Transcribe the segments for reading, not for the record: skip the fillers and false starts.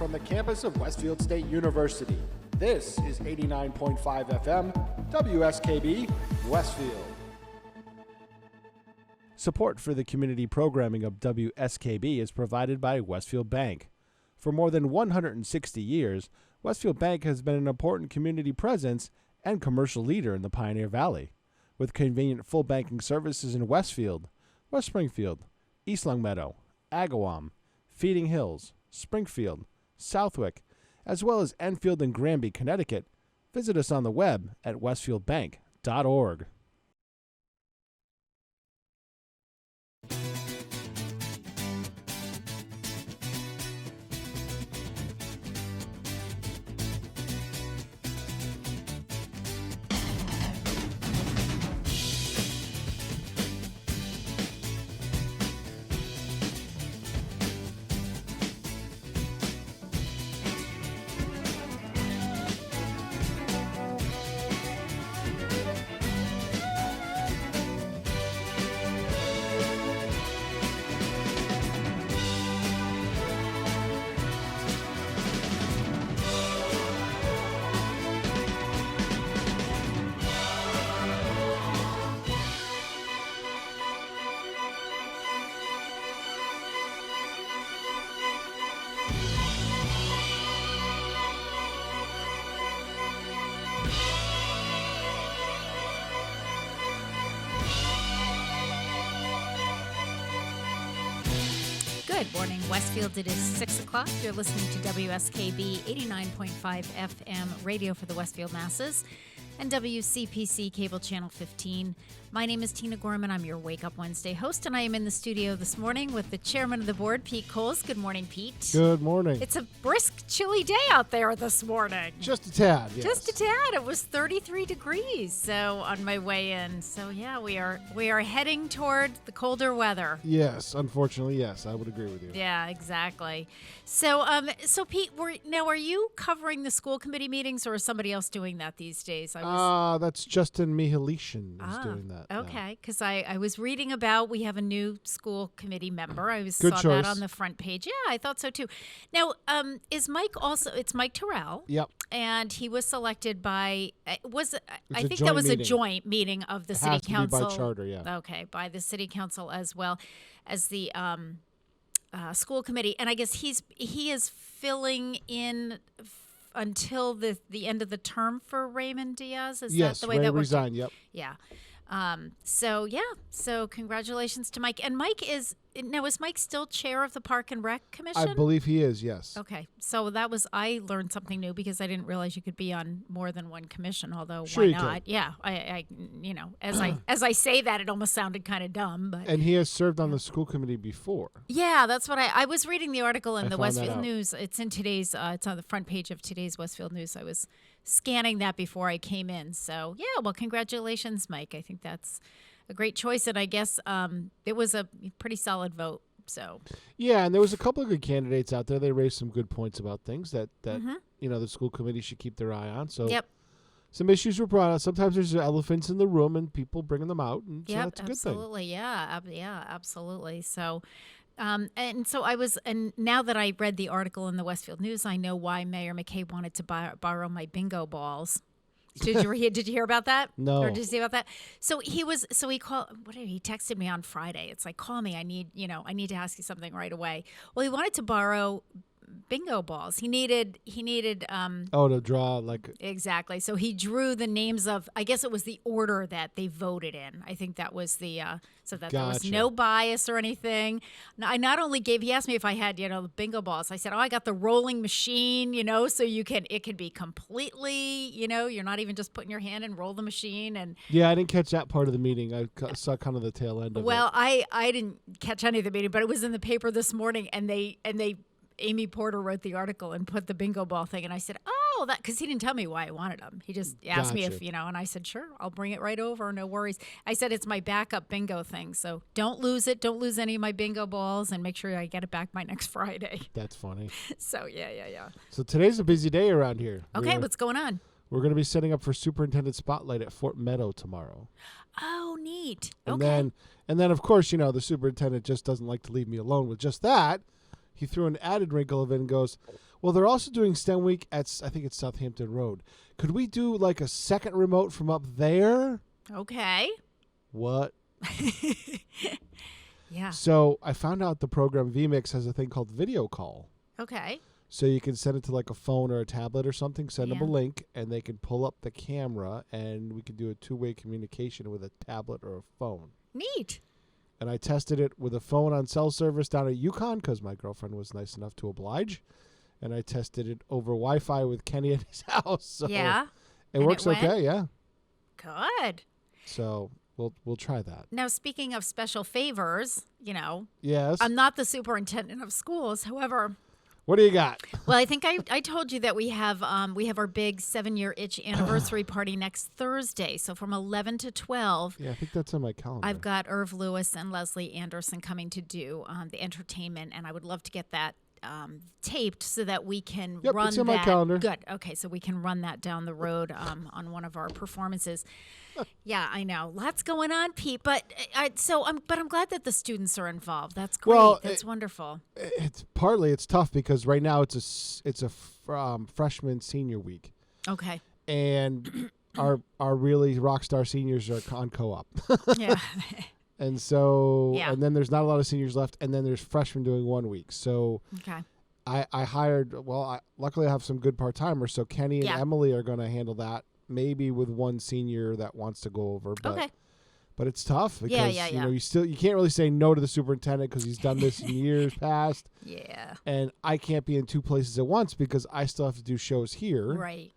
from the campus of Westfield State University. This is 89.5 FM, WSKB, Westfield. Support for the community programming of WSKB is provided by Westfield Bank. For more than 160 years, Westfield Bank has been an important community presence and commercial leader in the Pioneer Valley. With convenient full banking services in Westfield, West Springfield, East Longmeadow, Agawam, Feeding Hills, Springfield, Southwick, as well as Enfield and Granby, Connecticut, visit us on the web at westfieldbank.org. Good morning, Westfield. It is 6 o'clock. You're listening to WSKB 89.5 FM radio for the Westfield masses and WCPC cable channel 15. My name is Tina Gorman. I'm your Wake Up Wednesday host, and I am in the studio this morning with the chairman of the board, Pete Coles. Good morning, Pete. Good morning. It's a brisk, chilly day out there this morning. Just a tad, yes. Just a tad. It was 33 degrees so on my way in. So yeah, we are heading toward the colder weather. Yes, unfortunately, yes. I would agree with you. Yeah, exactly. So Pete, are you covering the school committee meetings, or is somebody else doing that these days? That's Justin Mihalician is doing that. Okay, because I was reading about we have a new school committee member. I Good saw choice. that on the front page. Yeah, I thought so too. Now, is Mike also? It's Mike Terrell. Yep. And he was selected by I think that joint was meeting. a joint meeting of the It city has to be council. by charter, yeah. Okay, by the city council as well as the school committee, and I guess he is filling in until the end of the term for Raymond Diaz. Is Yes, that the way Ray that works? resigned, yep. Yeah. So congratulations to Mike. And is Mike still chair of the Park and Rec Commission? I believe he is, yes. Okay. So I learned something new because I didn't realize you could be on more than one commission, although Sure why you not? can. Yeah. As I say that, it almost sounded kind of dumb, but And he has served on the school committee before. yeah, that's what I was reading the article in I the found that Westfield out. News. It's in today's it's on the front page of today's Westfield News. I was scanning that before I came in. So, yeah, well, congratulations, Mike. I think that's a great choice, and I guess it was a pretty solid vote. So, Yeah, and there was a couple of good candidates out there. They raised some good points about things that Mm-hmm. the school committee should keep their eye on. So yep. some issues were brought up. Sometimes there's elephants in the room and people bringing them out, and so Yep, that's a good thing. absolutely. Yeah, absolutely. So, and now that I read the article in the Westfield News, I know why Mayor McKay wanted to borrow my bingo balls. Did you hear about that? No. Or did you see about that? So he texted me on Friday. It's like, call me. I need to ask you something right away. Well, he wanted to borrow bingo balls. He needed To draw like exactly. So he drew the names of, I guess it was the order that they voted in. I think that was so that there was Gotcha. no bias or anything. I not only he asked me if I had, the bingo balls. I said, I got the rolling machine, so it could be completely, you're not even just putting your hand and roll the machine. And Yeah, I didn't catch that part of the meeting. I saw kind of the tail end of well, it. I didn't catch any of the meeting, but it was in the paper this morning, and they Amy Porter wrote the article and put the bingo ball thing, and I said, oh, that, because he didn't tell me why I wanted them. He just asked me if, Gotcha. and I said, sure, I'll bring it right over, no worries. I said, it's my backup bingo thing, so don't lose it. Don't lose any of my bingo balls, and make sure I get it back by next Friday. That's funny. So, yeah. So today's a busy day around here. Okay, what's going on? We're going to be setting up for Superintendent Spotlight at Fort Meadow tomorrow. Oh, neat. And Okay. then of course, the superintendent just doesn't like to leave me alone with just that. He threw an added wrinkle of it and goes, Well, they're also doing STEM Week at, I think it's Southampton Road. Could we do like a second remote from up there? Okay. What? Yeah. So I found out the program vMix has a thing called video call. Okay. So you can send it to like a phone or a tablet or something, send them a Yeah. link, and they can pull up the camera, and we can do a two-way communication with a tablet or a phone. Neat. And I tested it with a phone on cell service down at Yukon because my girlfriend was nice enough to oblige. And I tested it over Wi-Fi with Kenny at his house. So Yeah. it And works it went? okay, yeah. Good. So we'll try that. Now, speaking of special favors, Yes. I'm not the superintendent of schools. However, What do you got? well, I think I told you that we have our big 7-year itch anniversary party next Thursday. So from 11 to 12, Yeah, I think that's on my calendar. I've got Irv Lewis and Leslie Anderson coming to do the entertainment, and I would love to get that taped so that we can Yep, run it's that. on my calendar. Good. Okay, so we can run that down the road on one of our performances. Yeah, I know. Lots going on, Pete. But I'm glad that the students are involved. That's great. Well, That's wonderful. It's tough because right now it's a freshman senior week, Okay. and our really rock star seniors are on co-op. Yeah. And so, Yeah. and then there's not a lot of seniors left, and then there's freshmen doing 1 week. So Okay. I hired, luckily I have some good part-timers, so Kenny and Yeah. Emily are going to handle that, maybe with one senior that wants to go over. But, Okay. But it's tough because, Yeah. you can't really say no to the superintendent because he's done this in years past, Yeah. and I can't be in two places at once because I still have to do shows here. Right.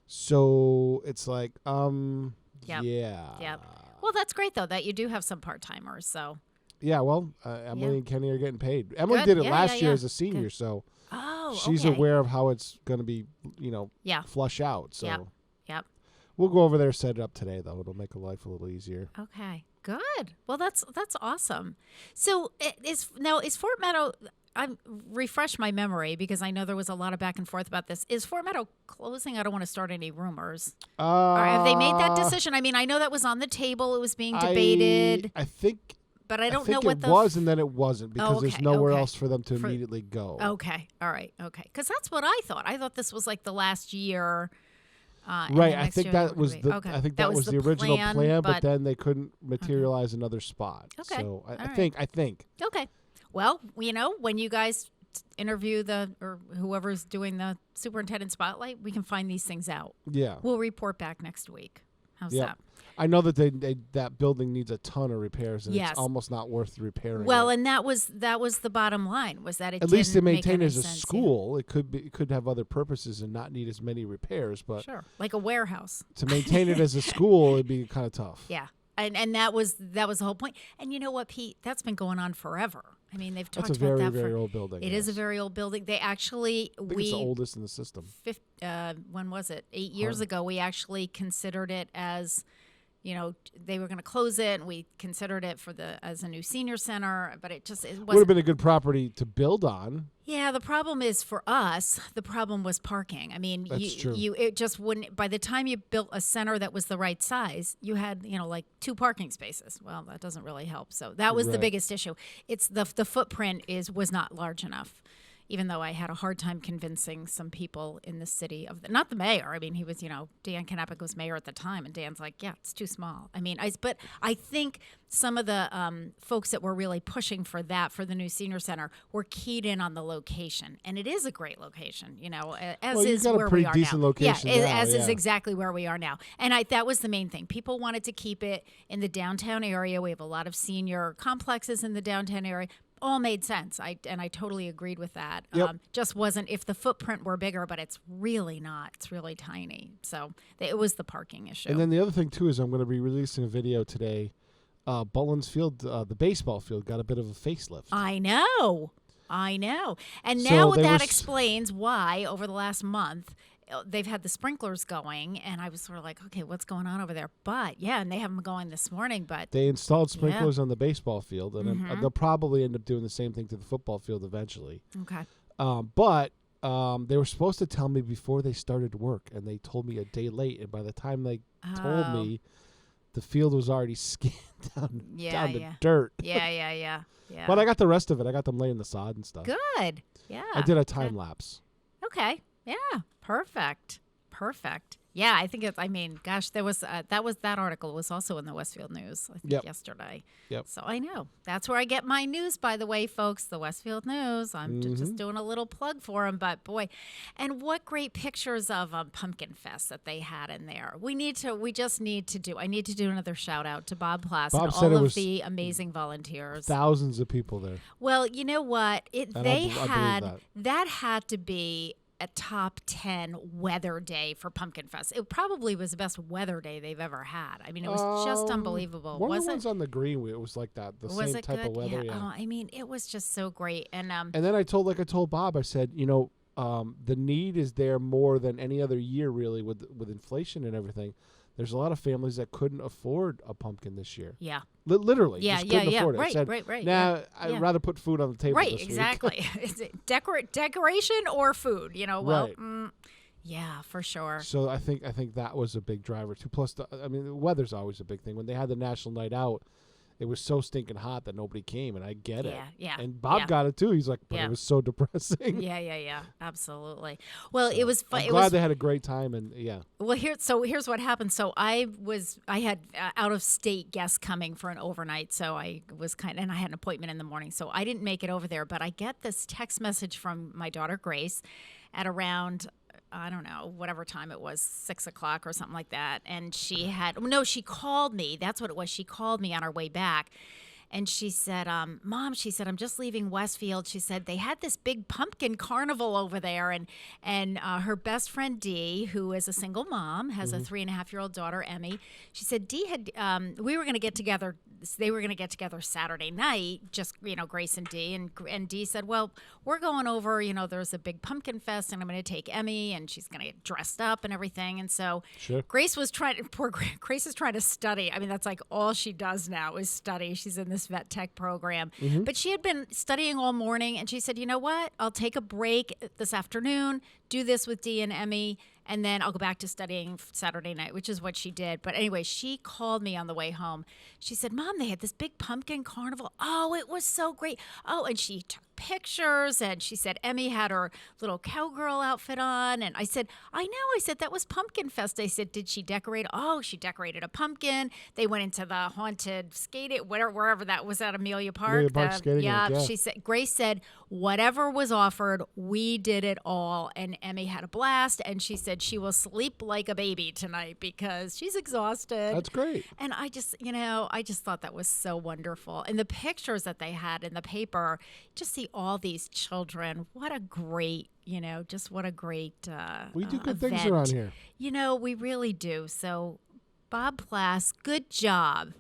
So it's like, Yep. yeah. Yep. Well, that's great though that you do have some part-timers. So. Yeah, well, Emily and Kenny are getting paid. Emily Good. did it Yeah, last yeah, year yeah. as a senior, Good. so Oh. she's okay. aware of how it's going to be, Yeah. flush out. So Yep. Yep. we'll go over there, set it up today, though. It'll make life a little easier. Okay, good. Well, that's awesome. So is Fort Meadow? Refresh my memory because I know there was a lot of back and forth about this. Is Fort Meadow closing? I don't want to start any rumors. Or have they made that decision? I mean, I know that was on the table. It was being debated, I think, but I don't think know what it the was, and then it wasn't because there's okay, nowhere okay. else for them to immediately go. Okay, all right, okay. Because that's what I thought. I thought this was like the last year. And Right, then I next think year that would was be- the. okay. I think that was the original plan, but then they couldn't materialize another spot. Okay, So I all right. think. Okay. Well, when you guys interview or whoever's doing the superintendent spotlight, we can find these things out. Yeah. We'll report back next week. How's Yeah. that? I know that that building needs a ton of repairs, and Yes. it's almost not worth repairing. Well, it. and that was the bottom line was that it At least to didn't make maintain any as a sense, yeah. school, it could have other purposes and not need as many repairs. But Sure, like a warehouse. to maintain it as a school, it'd be kind of tough. Yeah, and that was the whole point. And you know what, Pete? That's been going on forever. I mean, they've talked That's a about very, that very for. old building. It is a very old building. They actually I think it's the oldest in the system. when was it? 8 years ago, we actually considered it as, they were going to close it, and we considered it as a new senior center, but it Would have wasn't. been a good property to build on. Yeah, the problem is for us, the problem was parking. I mean, That's true. it just wouldn't. By the time you built a center that was the right size, you had like 2 parking spaces. Well, that doesn't really help. So that was the Right. biggest issue. It's the footprint was not large enough. Even though I had a hard time convincing some people in the city not the mayor. I mean, he was, Dan Knappich was mayor at the time, and Dan's like, yeah, it's too small. I mean, but I think some of the folks that were really pushing for the new senior center were keyed in on the location, and it is a great location, as Well, you've is got a where pretty we are decent now. location Yeah, now, as is yeah. exactly where we are now, and that was the main thing. People wanted to keep it in the downtown area. We have a lot of senior complexes in the downtown area. All made sense. I totally agreed with that. Yep. Just wasn't if the footprint were bigger, but it's really not. It's really tiny. So it was the parking issue. And then the other thing too is I'm going to be releasing a video today. Bullens Field, the baseball field, got a bit of a facelift. I know. And So now they that were explains why over the last month they've had the sprinklers going, and I was sort of like, okay, what's going on over there? But yeah, and they have them going this morning. But They installed sprinklers on the baseball field, and Mm-hmm. they'll probably end up doing the same thing to the football field eventually. okay, But they were supposed to tell me before they started work, and they told me a day late. And by the time they told Oh. me, the field was already skinned down to yeah. dirt. yeah. But I got the rest of it. I got them laying the sod and stuff. Good. Yeah. I did a time lapse. Okay. Yeah. Perfect. Yeah, I think gosh, that article was also in the Westfield News, I think, yesterday. Yep. So I know. That's where I get my news, by the way, folks, the Westfield News. I'm just doing a little plug for them, but boy, and what great pictures of Pumpkin Fest that they had in there. I need to do another shout out to Bob Plass and all of the amazing volunteers. Thousands of people there. Well, you know what? I believe that had to be a top 10 weather day for Pumpkin Fest. It probably was the best weather day they've ever had. I mean, it was just unbelievable. One of the ones on the green, it was like that. The was same it type good? of weather. Yeah. Yeah. Oh, I mean, it was just so great. And then I told Bob, I said, the need is there more than any other year, really, with inflation and everything. There's a lot of families that couldn't afford a pumpkin this year. Yeah. Literally. Yeah, just couldn't afford it. Right, said, right. Nah, I'd rather put food on the table right, this week. exactly. Is it decoration or food? Right. Yeah, for sure. So I think that was a big driver too. Plus, the weather's always a big thing. When they had the National Night Out, it was so stinking hot that nobody came, and I get it. Yeah. And Bob got it too. He's like, but it was so depressing. Yeah. Absolutely. Well, it was fun. I'm glad they had a great time, and yeah. Well, here's what happened. So I had out of state guests coming for an overnight. So I was and I had an appointment in the morning. So I didn't make it over there. But I get this text message from my daughter Grace at around, I don't know, whatever time it was, 6 o'clock or something like that. And she called me. That's what it was. She called me on our way back. And she said, Mom, she said, I'm just leaving Westfield. She said, they had this big pumpkin carnival over there. And her best friend, Dee, who is a single mom, has a 3.5-year-old daughter, Emmy. She said, Dee we were going to get together. They were going to get together Saturday night, just, Grace and Dee. And Dee said, well, we're going over, there's a big pumpkin fest and I'm going to take Emmy and she's going to get dressed up and everything. And so Grace is trying to study. I mean, that's like all she does now is study. She's in this vet tech program, but she had been studying all morning and she said, you know what, I'll take a break this afternoon, do this with Dee and Emmy, and then I'll go back to studying Saturday night, which is what she did. But anyway, she called me on the way home. She said, Mom, they had this big pumpkin carnival. Oh, it was so great. Oh, and she took pictures and she said Emmy had her little cowgirl outfit on. And I said, I know. I said, that was Pumpkin Fest. I said, did she decorate? Oh, she decorated a pumpkin. They went into the haunted wherever that was at Amelia Park. Skating rink, she said, Grace said, whatever was offered, we did it all. And Emmy had a blast. And she said she will sleep like a baby tonight because she's exhausted. That's great. And I just thought that was so wonderful. And the pictures that they had in the paper, just see all these children. What a great, what a great we do good event. things around here. We really do. So, Bob Plass, good job.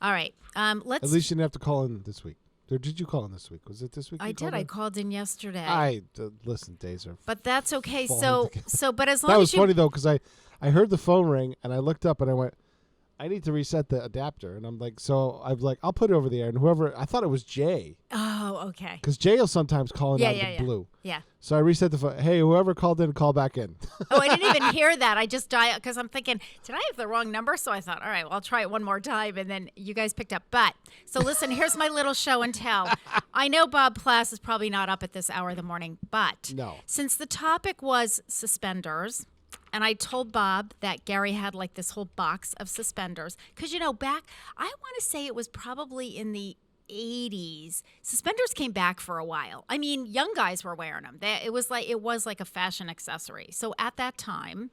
All right. Let's. At least you didn't have to call in this week. Or did you call in this week? Was it this week? I did. I called in yesterday. Listen, days are. But that's okay. So, but as long that as was funny though, because I heard the phone ring and I looked up and I went, I need to reset the adapter. And I'm like, I'll put it over the air. And I thought it was Jay. Oh, okay. Because Jay will sometimes call in out of the blue. Yeah. So I reset the phone. Hey, whoever called in, call back in. Oh, I didn't even hear that. I just dialed because I'm thinking, did I have the wrong number? So I thought, all right, well, I'll try it one more time. And then you guys picked up. But so listen, here's my little show and tell. I know Bob Plass is probably not up at this hour of the morning, but since the topic was suspenders, and I told Bob that Gary had like this whole box of suspenders. Because, back, I want to say it was probably in the 80s. Suspenders came back for a while. I mean, young guys were wearing them. It was like a fashion accessory. So at that time,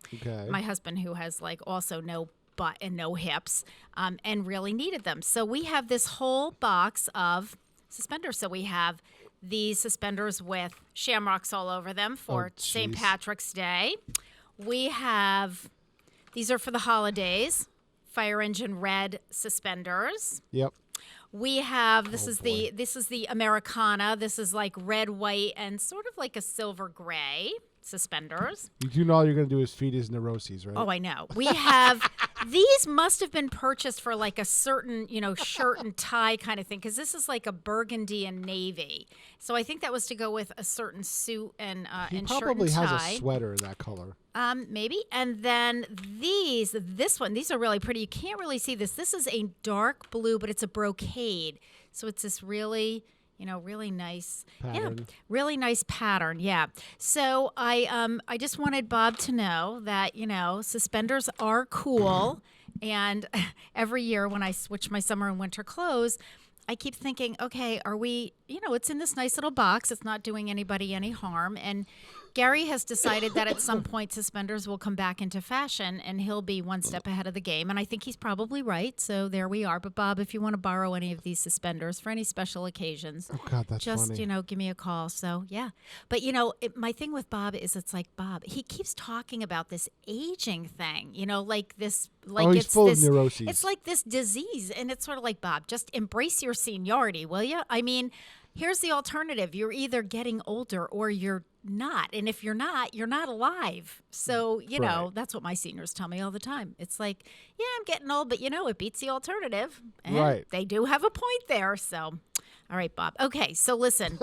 my husband, who has like also no butt and no hips, and really needed them. So we have this whole box of suspenders. So we have these suspenders with shamrocks all over them for St. Patrick's Day. We have, these are for the holidays, fire engine red suspenders. Yep. We have, this is the Americana. This is like red, white, and sort of like a silver gray suspenders. You do know all you're going to do is feed his neuroses, right? Oh, I know. We have, these must have been purchased for like a certain, shirt and tie kind of thing, because this is like a burgundy and navy. So I think that was to go with a certain suit and shirt and tie. He probably has a sweater in that color. Maybe. And then these are really pretty. You can't really see this. This is a dark blue, but it's a brocade. So it's this really, really nice. Pattern. Yeah, really nice pattern. Yeah. So I just wanted Bob to know that, suspenders are cool. And every year when I switch my summer and winter clothes, I keep thinking, okay, are we, it's in this nice little box. It's not doing anybody any harm. And Gary has decided that at some point suspenders will come back into fashion and he'll be one step ahead of the game. And I think he's probably right. So there we are. But Bob, if you want to borrow any of these suspenders for any special occasions, Oh, God, that's just, funny. give me a call. So, yeah. But, my thing with Bob is it's like, Bob, he keeps talking about this aging thing, like this, like he's it's full this, of neuroses. it's like this disease. And it's sort of like, Bob, just embrace your seniority, will you? I mean, here's the alternative. You're either getting older or you're not. And if you're not alive. So, Right. that's what my seniors tell me all the time. It's like, yeah, I'm getting old, but it beats the alternative. And Right. they do have a point there. So, all right, Bob. Okay, so listen,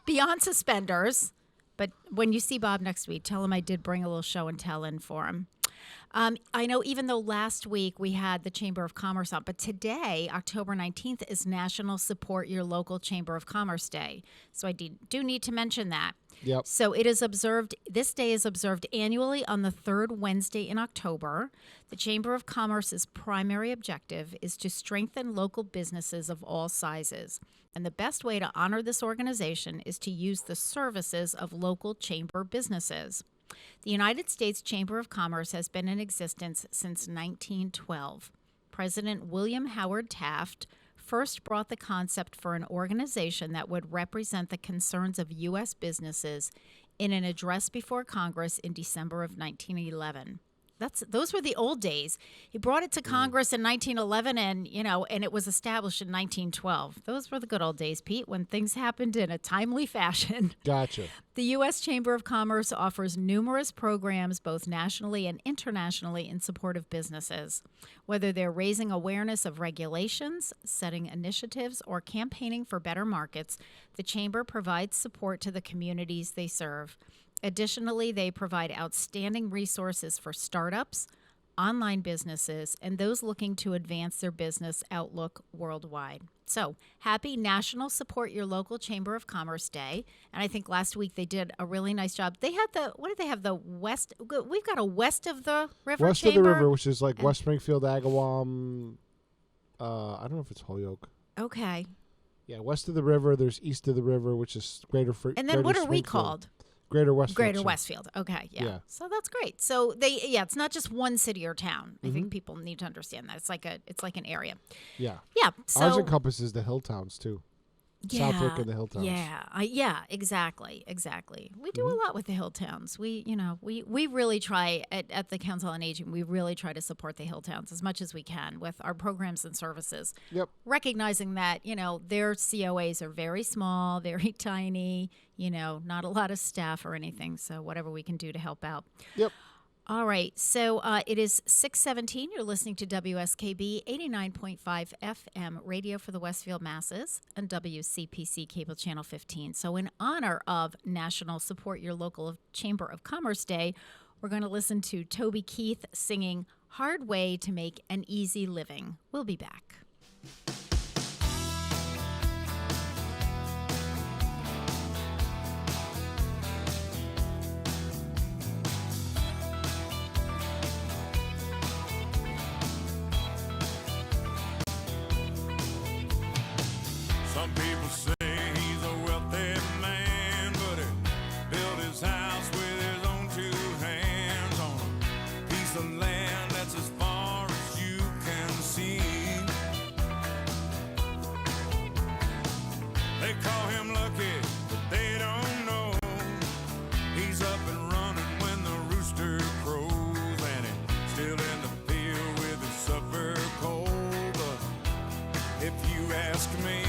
beyond suspenders, but when you see Bob next week, tell him I did bring a little show and tell in for him. I know even though last week we had the Chamber of Commerce on, but today, October 19th, is National Support Your Local Chamber of Commerce Day. So I do need to mention that. Yep. So this day is observed annually on the third Wednesday in October. The Chamber of Commerce's primary objective is to strengthen local businesses of all sizes. And the best way to honor this organization is to use the services of local chamber businesses. The United States Chamber of Commerce has been in existence since 1912. President William Howard Taft first brought the concept for an organization that would represent the concerns of U.S. businesses in an address before Congress in December of 1911. Those were the old days. He brought it to Congress in 1911 and it was established in 1912. Those were the good old days, Pete, when things happened in a timely fashion. Gotcha. The U.S. Chamber of Commerce offers numerous programs, both nationally and internationally, in support of businesses. Whether they're raising awareness of regulations, setting initiatives, or campaigning for better markets, the Chamber provides support to the communities they serve. Additionally, they provide outstanding resources for startups, online businesses, and those looking to advance their business outlook worldwide. So, happy National Support Your Local Chamber of Commerce Day. And I think last week they did a really nice job. They had what did they have? We've got a west of the river West chamber. of the river, which is like West Springfield, Agawam. I don't know if it's Holyoke. Okay. Yeah, west of the river. There's east of the river, which is And then what are we Springfield. called? Greater Westfield. Greater sir. Westfield. Okay, yeah. Yeah. So that's great. So it's not just one city or town. I think people need to understand that. It's like an area. Yeah. Yeah. So Ours encompasses the hill towns too. yeah, Southwick and the hill towns. Yeah, exactly. We do a lot with the hill towns. We really try at the Council on Aging. We really try to support the hill towns as much as we can with our programs and services. Yep. Recognizing that their COAs are very small, very tiny. Not a lot of staff or anything. So whatever we can do to help out. Yep. All right, so it is 6:17. You're listening to WSKB 89.5 FM radio for the Westfield Masses and WCPC Cable Channel 15. So in honor of National Support Your Local Chamber of Commerce Day, we're going to listen to Toby Keith singing Hard Way to Make an Easy Living. We'll be back. Some people say he's a wealthy man, but he built his house with his own two hands on a piece of land that's as far as you can see. They call him lucky, but they don't know he's up and running when the rooster crows, and he's still in the field with his supper cold. But if you ask me,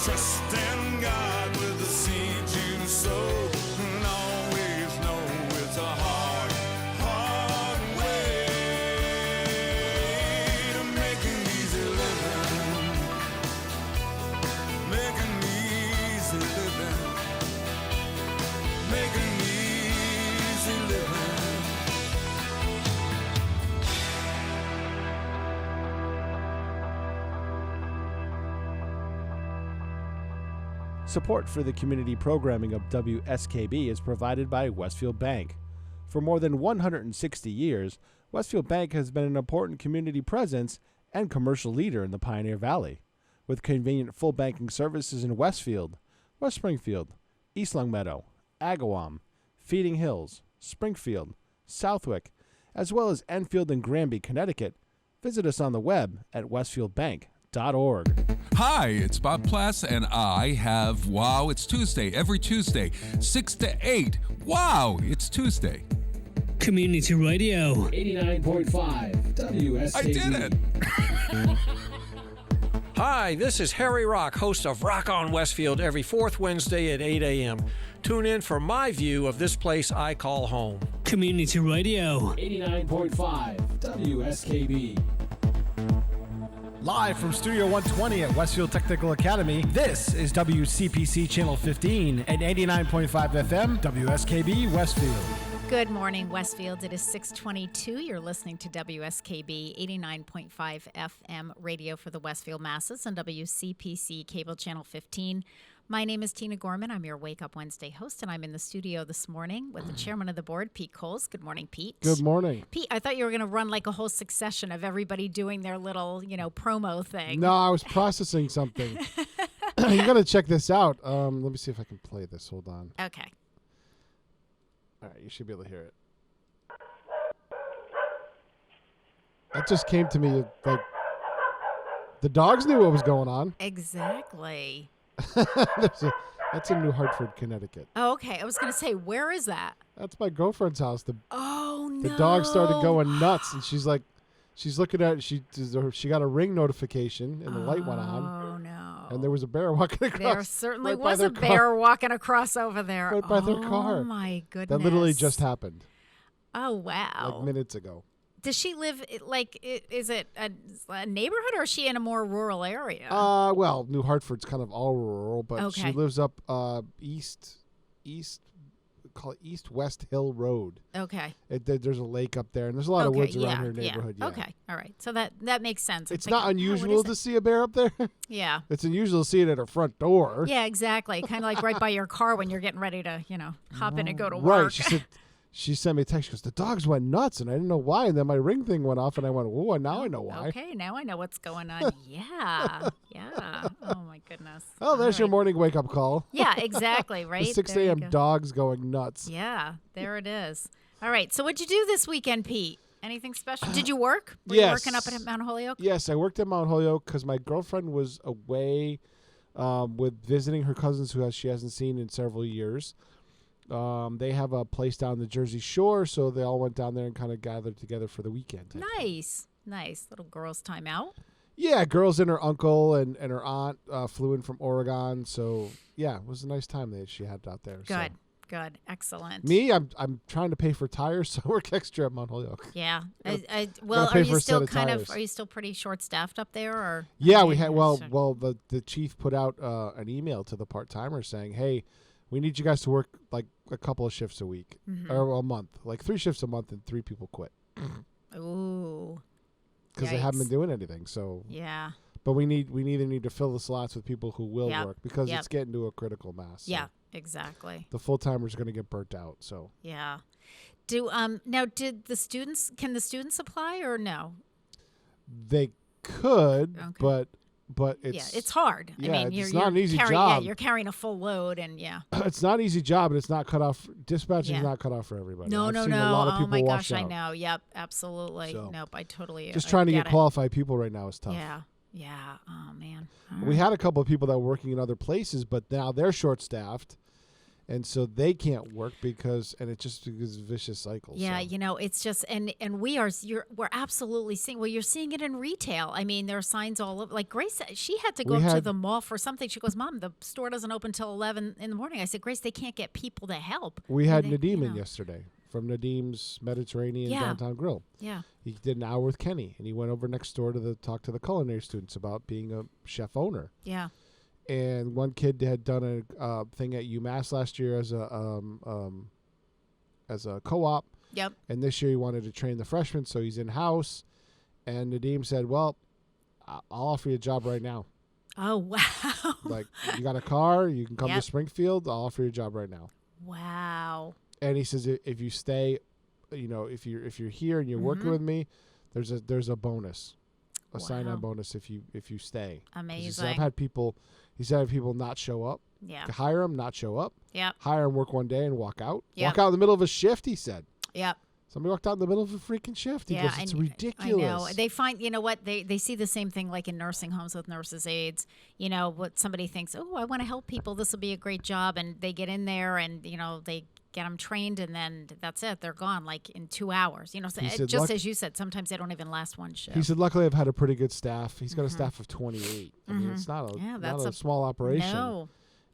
Trust in God with the seeds you sow, and always know it's a hard, hard way to making easy living. Making easy living. Making easy living. Support for the community programming of WSKB is provided by Westfield Bank. For more than 160 years, Westfield Bank has been an important community presence and commercial leader in the Pioneer Valley, with convenient full banking services in Westfield, West Springfield, East Longmeadow, Agawam, Feeding Hills, Springfield, Southwick, as well as Enfield and Granby, Connecticut. Visit us on the web at westfieldbank.org. Hi, it's Bob Plass, and I have Wow, It's Tuesday, every Tuesday, 6 to 8. Wow, it's Tuesday. Community Radio. 89.5 WSKB. I did it! Hi, this is Harry Rock, host of Rock on Westfield every fourth Wednesday at 8 a.m. Tune in for my view of this place I call home. Community Radio. 89.5 WSKB. Live from Studio 120 at Westfield Technical Academy, this is WCPC Channel 15 and 89.5 FM, WSKB Westfield. Good morning, Westfield. It is 6:22. You're listening to WSKB 89.5 FM radio for the Westfield masses and WCPC cable channel 15. My name is Tina Gorman. I'm your Wake Up Wednesday host, and I'm in the studio this morning with the chairman of the board, Pete Coles. Good morning, Pete. Good morning. Pete, I thought you were going to run like a whole succession of everybody doing their little, promo thing. No, I was processing something. You got to check this out. Let me see if I can play this. Hold on. Okay. All right, you should be able to hear it. That just came to me like the dogs knew what was going on. Exactly. That's in New Hartford, Connecticut. Oh, okay. I was going to say, where is that? That's my girlfriend's house. The No. dog started going nuts, and she's looking at it. She got a ring notification, and the light went on. Oh, no. And there was a bear walking across. There certainly right by was their a bear car. walking across over there. Right by their car. Oh, my goodness. That literally just happened. Oh, wow. Like minutes ago. Does she live, is it a neighborhood, or is she in a more rural area? Well, New Hartford's kind of all rural, but she Okay. lives up call it East West Hill Road. Okay. There's a lake up there, and there's a lot of woods around her yeah. neighborhood. Yeah. Okay. All right. So that makes sense. I'm It's thinking, not what unusual is to it? see a bear up there. Yeah. It's unusual to see it at her front door. Yeah, exactly. Kind of like right by your car when you're getting ready to, hop in and go to Right. work. She sent me a text. She goes, the dogs went nuts, and I didn't know why. And then my ring thing went off, and I went, oh, now I know why. Okay, now I know what's going on. Yeah. Oh, my goodness. Oh, there's your All right. morning wake-up call. Yeah, exactly, right? The 6 There you a.m. go. dogs going nuts. Yeah, there it is. All right, so what'd you do this weekend, Pete? Anything special? Did you work? Were Yes. you working up at Mount Holyoke? Yes, I worked at Mount Holyoke because my girlfriend was away with visiting her cousins who she hasn't seen in several years. They have a place down the Jersey Shore, so they all went down there and kind of gathered together for the weekend. Nice. Little girls' time out. Yeah, girls and her uncle and her aunt flew in from Oregon, so yeah, it was a nice time that she had out there. Good. So. Good. Excellent. Me, I'm trying to pay for tires, so I work extra at Mount Holyoke. Yeah. Well, are pay for you a still set of tires. Are you still pretty short-staffed up there, or? Yeah, I we mean, had. it's- Well, the chief put out an email to the part-timers saying, "Hey, we need you guys to work like a couple of shifts a week or a month, like 3 shifts a month, and 3 people quit Ooh. because they haven't Yikes. been doing anything." So, Yeah. but we either need to fill the slots with people who will Yep. work because Yep. it's getting to a critical mass. So Yeah. Exactly. the full-timers are going to get burnt out. So Yeah. Did the students? Can the students apply or no? they could, Okay. but it's It's hard. yeah, I mean, it's you're not an easy carrying, Yeah, job. you're carrying a full load, and yeah. it's not an easy job, and it's not cut off. Dispatching Yeah. is not cut off for everybody. No. I've seen a lot of people Oh my wash gosh, I out. know. Yep, absolutely. So, Nope, I totally. Just I trying to get it. qualified people right now is tough. Yeah. Oh man. We had a couple of people that were working in other places, but now they're short-staffed, And so they can't work because it just becomes a vicious cycle. Yeah, so. it's just and we're absolutely seeing. Well, you're seeing it in retail. I mean, there are signs all over. Like Grace, she had to go to the mall for something. She goes, "Mom, the store doesn't open till 11 in the morning." I said, "Grace, they can't get people to help." We had Nadim in yesterday from Nadim's Mediterranean Downtown Grill. Yeah, he did an hour with Kenny, and he went over next door to talk to the culinary students about being a chef owner. Yeah. And one kid had done a thing at UMass last year as a co-op. Yep. And this year he wanted to train the freshmen, so he's in house. And Nadim said, "Well, I'll offer you a job right now." Oh wow! Like, you got a car, you can come Yep. to Springfield. I'll offer you a job right now. Wow. And he says, if you stay, if you're here and you're working with me, there's a bonus, a sign-on bonus if you stay. Amazing. He said, I've had people not show up. Yeah. Hire them, not show up. Yep. Hire them, work one day, and walk out. Yep. Walk out in the middle of a shift, he said. Yep. Somebody walked out in the middle of a freaking shift. He goes, it's ridiculous. I know. They find, what, they see the same thing like in nursing homes with nurses' aides. What somebody thinks, oh, I want to help people. This will be a great job. And they get in there and, they get them trained and then that's it. They're gone like in 2 hours. So said, just as you said, sometimes they don't even last one shift. He said, luckily I've had a pretty good staff. He's got a staff of 28. I mean, it's not a small operation. No.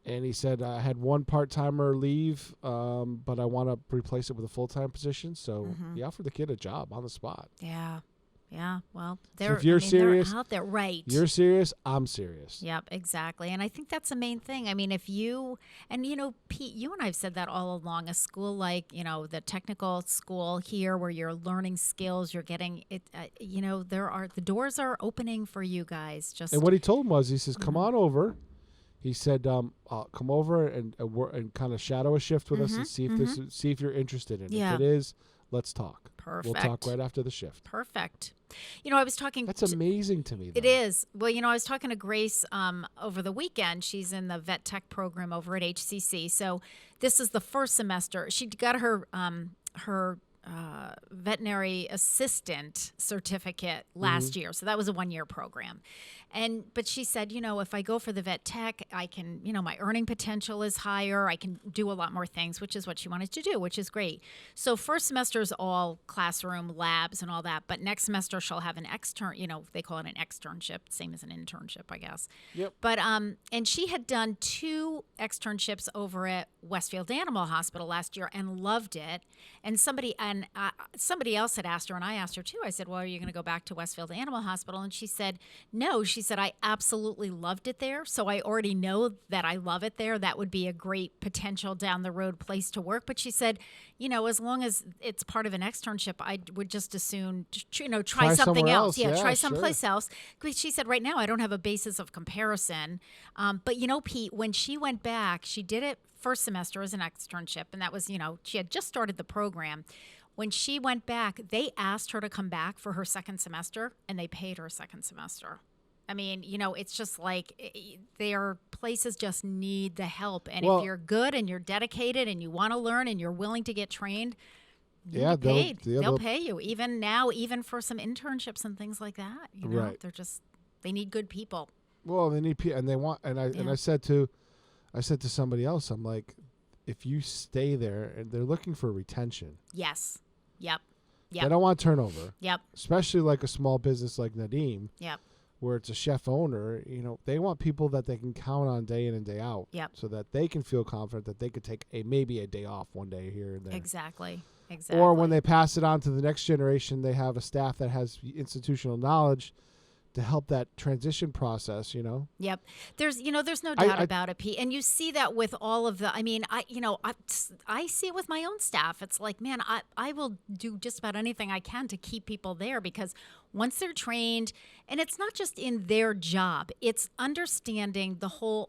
And he said, I had one part-timer leave, but I want to replace it with a full-time position. So he offered the kid a job on the spot. Yeah. Yeah. Well, if you're serious, they're out there, right? You're serious, I'm serious. Yep, exactly. And I think that's the main thing. I mean, if you, and Pete, you and I have said that all along, a school like, the technical school here where you're learning skills, you're getting it, the doors are opening for you guys. And what he told him was, he says, come on over. He said, come over and kind of shadow a shift with us and see if see if you're interested in it. Yeah. If it is, let's talk. Perfect. We'll talk right after the shift. Perfect. I was talking. That's amazing to me, though. It is. Well, I was talking to Grace over the weekend. She's in the vet tech program over at HCC. So this is the first semester. She got her veterinary assistant certificate last year. So that was a 1-year program. But she said, if I go for the vet tech, I can, my earning potential is higher. I can do a lot more things, which is what she wanted to do, which is great. So first semester is all classroom, labs and all that. But next semester she'll have an extern, they call it an externship, same as an internship, I guess. Yep. But, and she had done 2 externships over at Westfield Animal Hospital last year and loved it. And somebody else had asked her, and I asked her too. I said, well, are you going to go back to Westfield Animal Hospital? And she said, no. She said, I absolutely loved it there. So I already know that I love it there. That would be a great potential down the road place to work. But she said, as long as it's part of an externship, I would just as soon, try something else. Yeah, try someplace else. She said, right now, I don't have a basis of comparison. But, Pete, when she went back, she did it first semester as an externship. And that was, she had just started the program. When she went back, they asked her to come back for her second semester, and they paid her second semester. I mean, it's just like their places just need the help. And if you're good and you're dedicated and you want to learn and you're willing to get trained, you'll get paid. They'll pay you. Even now, even for some internships and things like that. Right. They need good people. Well, they need people, and they want. And I said to somebody else, I'm like, if you stay there, and they're looking for retention. Yes. Yep. They don't want turnover. Yep. Especially like a small business like Nadim. Yep. Where it's a chef owner, they want people that they can count on day in and day out. Yep. So that they can feel confident that they could take maybe a day off one day here and there. Exactly. Or when they pass it on to the next generation, they have a staff that has institutional knowledge to help that transition process, Yep. There's no doubt about it, Pete. And you see that with all of I see it with my own staff. It's like, man, I will do just about anything I can to keep people there because once they're trained, and it's not just in their job, it's understanding the whole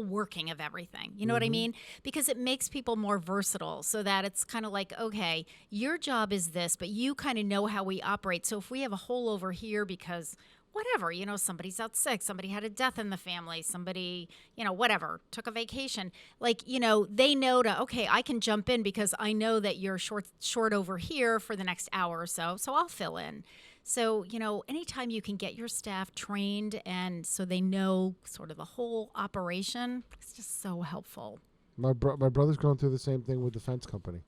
working of everything. You know what I mean? Because it makes people more versatile so that it's kind of like, okay, your job is this, but you kind of know how we operate. So if we have a hole over here because whatever, somebody's out sick, somebody had a death in the family, somebody, whatever, took a vacation. They know okay, I can jump in because I know that you're short over here for the next hour or so I'll fill in. So, anytime you can get your staff trained and so they know sort of the whole operation, it's just so helpful. My brother's going through the same thing with the fence company.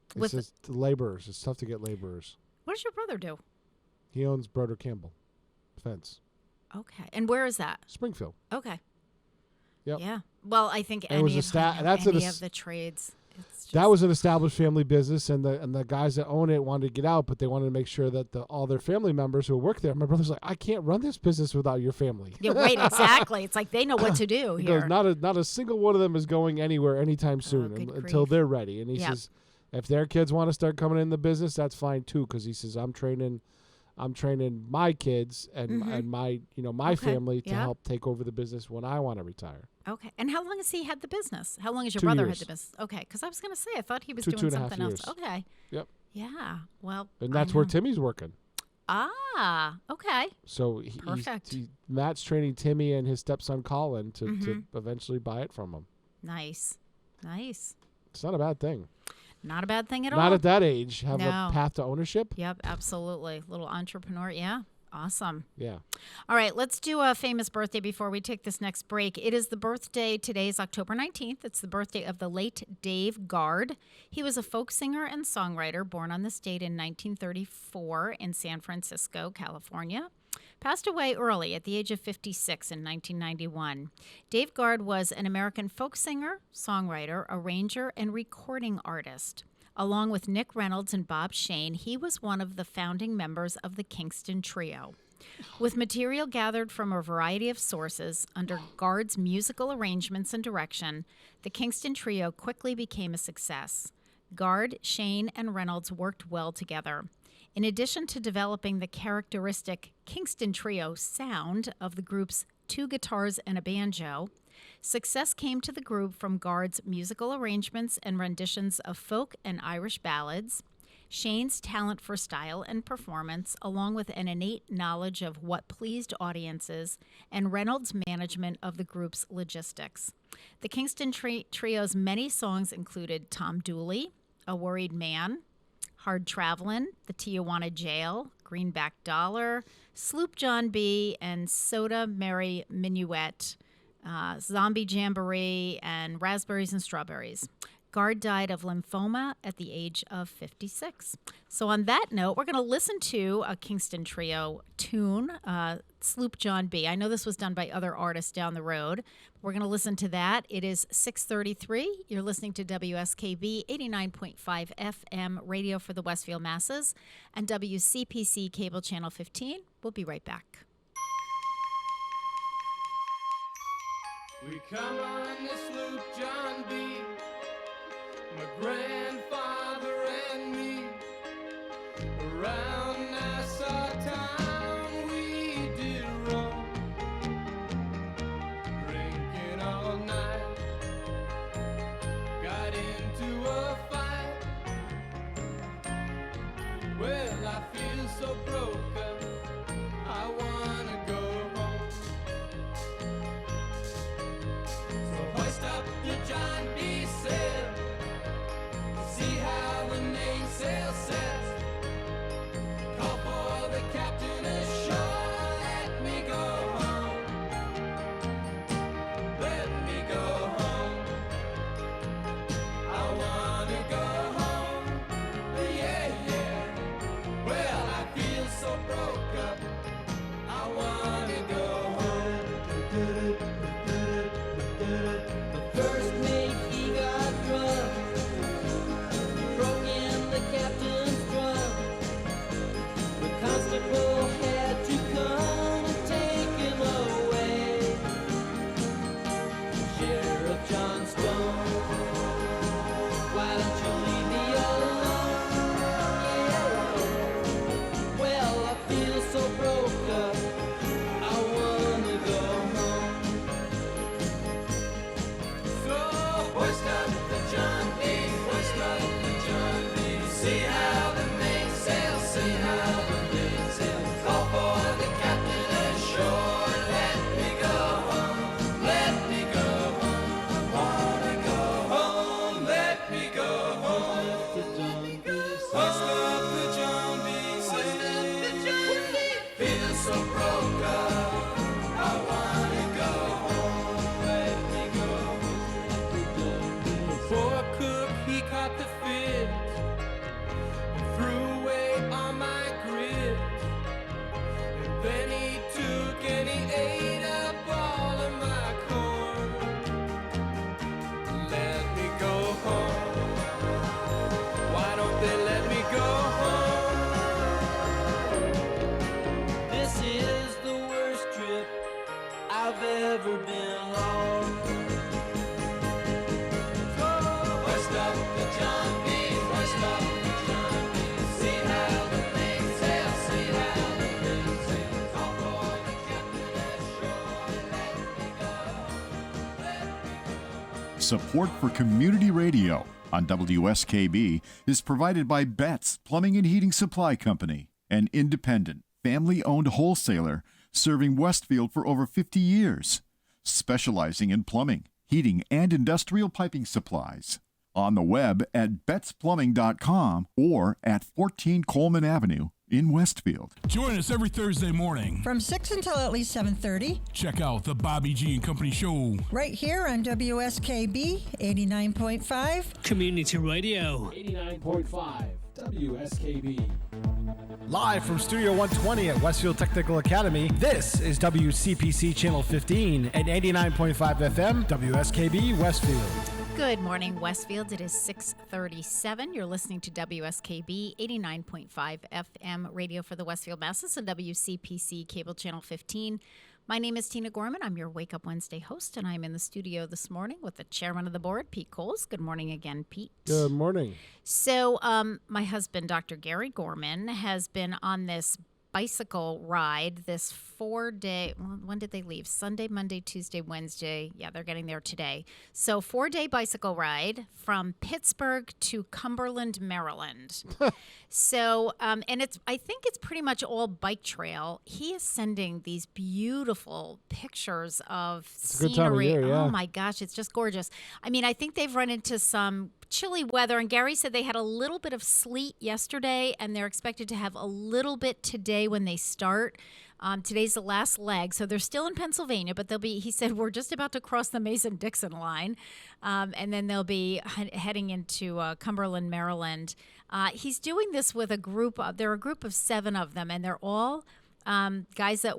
It's With just laborers. It's tough to get laborers. What does your brother do? He owns Broder Campbell Fence. Okay. And where is that? Springfield. Okay. Yep. Yeah. Well, I think And it was any, a of, sta- I know that's any an of the trades. It's just, That was an established family business, and the guys that own it wanted to get out, but they wanted to make sure that all their family members who work there. My brother's like, I can't run this business without your family. Yeah, right, exactly. It's like they know what to do He here. goes, not a single one of them is going anywhere anytime soon good until grief. they're ready. And he Yep. says, if their kids want to start coming in the business, that's fine too, because he says I'm training my kids and my my Okay. family to Yep. help take over the business when I want to retire. Okay. And how long has he had the business? How long has your 2 brother years. had the business? Okay. Because I was going to say, I thought he was Two doing and a half something else. years. Okay. Yep. Yeah. Well, And I that's where know. Timmy's working. Ah, okay. So Perfect. Matt's training Timmy and his stepson Colin to Mm-hmm. eventually buy it from him. Nice. Nice. It's not a bad thing. Not a bad thing at all. Not at that age. Have No. a path to ownership. Yep, absolutely. Little entrepreneur. Yeah. Awesome. Yeah. All right, let's do a famous birthday before we take this next break. It is the birthday, today is October 19th. It's the birthday of the late Dave Guard. He was a folk singer and songwriter born on this date in 1934 in San Francisco, California. Passed away early at the age of 56 in 1991. Dave Guard was an American folk singer, songwriter, arranger, and recording artist. Along with Nick Reynolds and Bob Shane, he was one of the founding members of the Kingston Trio. With material gathered from a variety of sources under Guard's musical arrangements and direction, the Kingston Trio quickly became a success. Guard, Shane, and Reynolds worked well together. In addition to developing the characteristic Kingston Trio sound of the group's 2 guitars and a banjo, success came to the group from Guard's musical arrangements and renditions of folk and Irish ballads, Shane's talent for style and performance, along with an innate knowledge of what pleased audiences, and Reynolds' management of the group's logistics. The Kingston Trio's many songs included Tom Dooley, A Worried Man, Hard Travelin', The Tijuana Jail, Greenback Dollar, Sloop John B., and Soda Mary Minuet, Zombie Jamboree, and Raspberries and Strawberries. Guard died of lymphoma at the age of 56. So on that note, we're going to listen to a Kingston Trio tune, Sloop John B. I know this was done by other artists down the road. We're going to listen to that. It is 6:33. You're listening to WSKB 89.5 FM radio for the Westfield masses and WCPC cable channel 15. We'll be right back. We come on the sloop John B., my grandfather and me, around Nassau town we did roam, drinking all night, got into a fight. Well, I feel so broke up, I wanna go home. So hoist up the John B. sail, see how the mainsail sets. Call for the captain ashore, let me go home. Let me go home. I wanna go home. Yeah, yeah. Well, I feel so broke up, I wanna go home. The first mate, he got drunk, broke in the captain's drum. The constable had to come and take him away. Sheriff John Stone, why don't you leave me alone? Yeah. Well, I feel so broke up, I wanna go home. So hoist up the John B., hoist up the John B. See how the mainsail, see how the mainsail. Call for the captain ashore, let me go home, let me go home. I wanna go home, let me go home. Hoist up the John B., hoist up the John B. Feel so broke up, I wanna go home, let me go home. ever been lost. West of the John B, west of the John B. See how the mainsail, see how the mainsail. Call for the captain ashore, let me go, let me go. Support for community radio on WSKB is provided by Betts Plumbing and Heating Supply Company, an independent, family-owned wholesaler serving Westfield for over 50 years, specializing in plumbing, heating, and industrial piping supplies. On the web at bettsplumbing.com or at 14 Coleman Avenue in Westfield. Join us every Thursday morning from 6 until at least 7:30. Check out the Bobby G and Company Show right here on WSKB 89.5 Community Radio. 89.5 WSKB. Live from Studio 120 at Westfield Technical Academy, this is WCPC Channel 15 at 89.5 FM, WSKB Westfield. Good morning, Westfield. It is 6:37. You're listening to WSKB 89.5 FM radio for the Westfield Masses and WCPC Cable Channel 15. My name is Tina Gorman. I'm your Wake Up Wednesday host, and I'm in the studio this morning with the chairman of the board, Pete Coles. Good morning again, Pete. Good morning. So my husband, Dr. Gary Gorman, has been on this bicycle ride, this 4-day, well, when did they leave? Sunday, Monday, Tuesday, Wednesday. Yeah, they're getting there today. So 4-day bicycle ride from Pittsburgh to Cumberland, Maryland. So, and I think it's pretty much all bike trail. He is sending these beautiful pictures of scenery. A good time of year, yeah. Oh my gosh, it's just gorgeous. I mean, I think they've run into some chilly weather, and Gary said they had a little bit of sleet yesterday, and they're expected to have a little bit today when they start. Today's the last leg, so they're still in Pennsylvania, but they'll be, he said, we're just about to cross the Mason-Dixon line, and then they'll be heading into Cumberland, Maryland. He's doing this with a group they're a group of 7 of them, and they're all guys that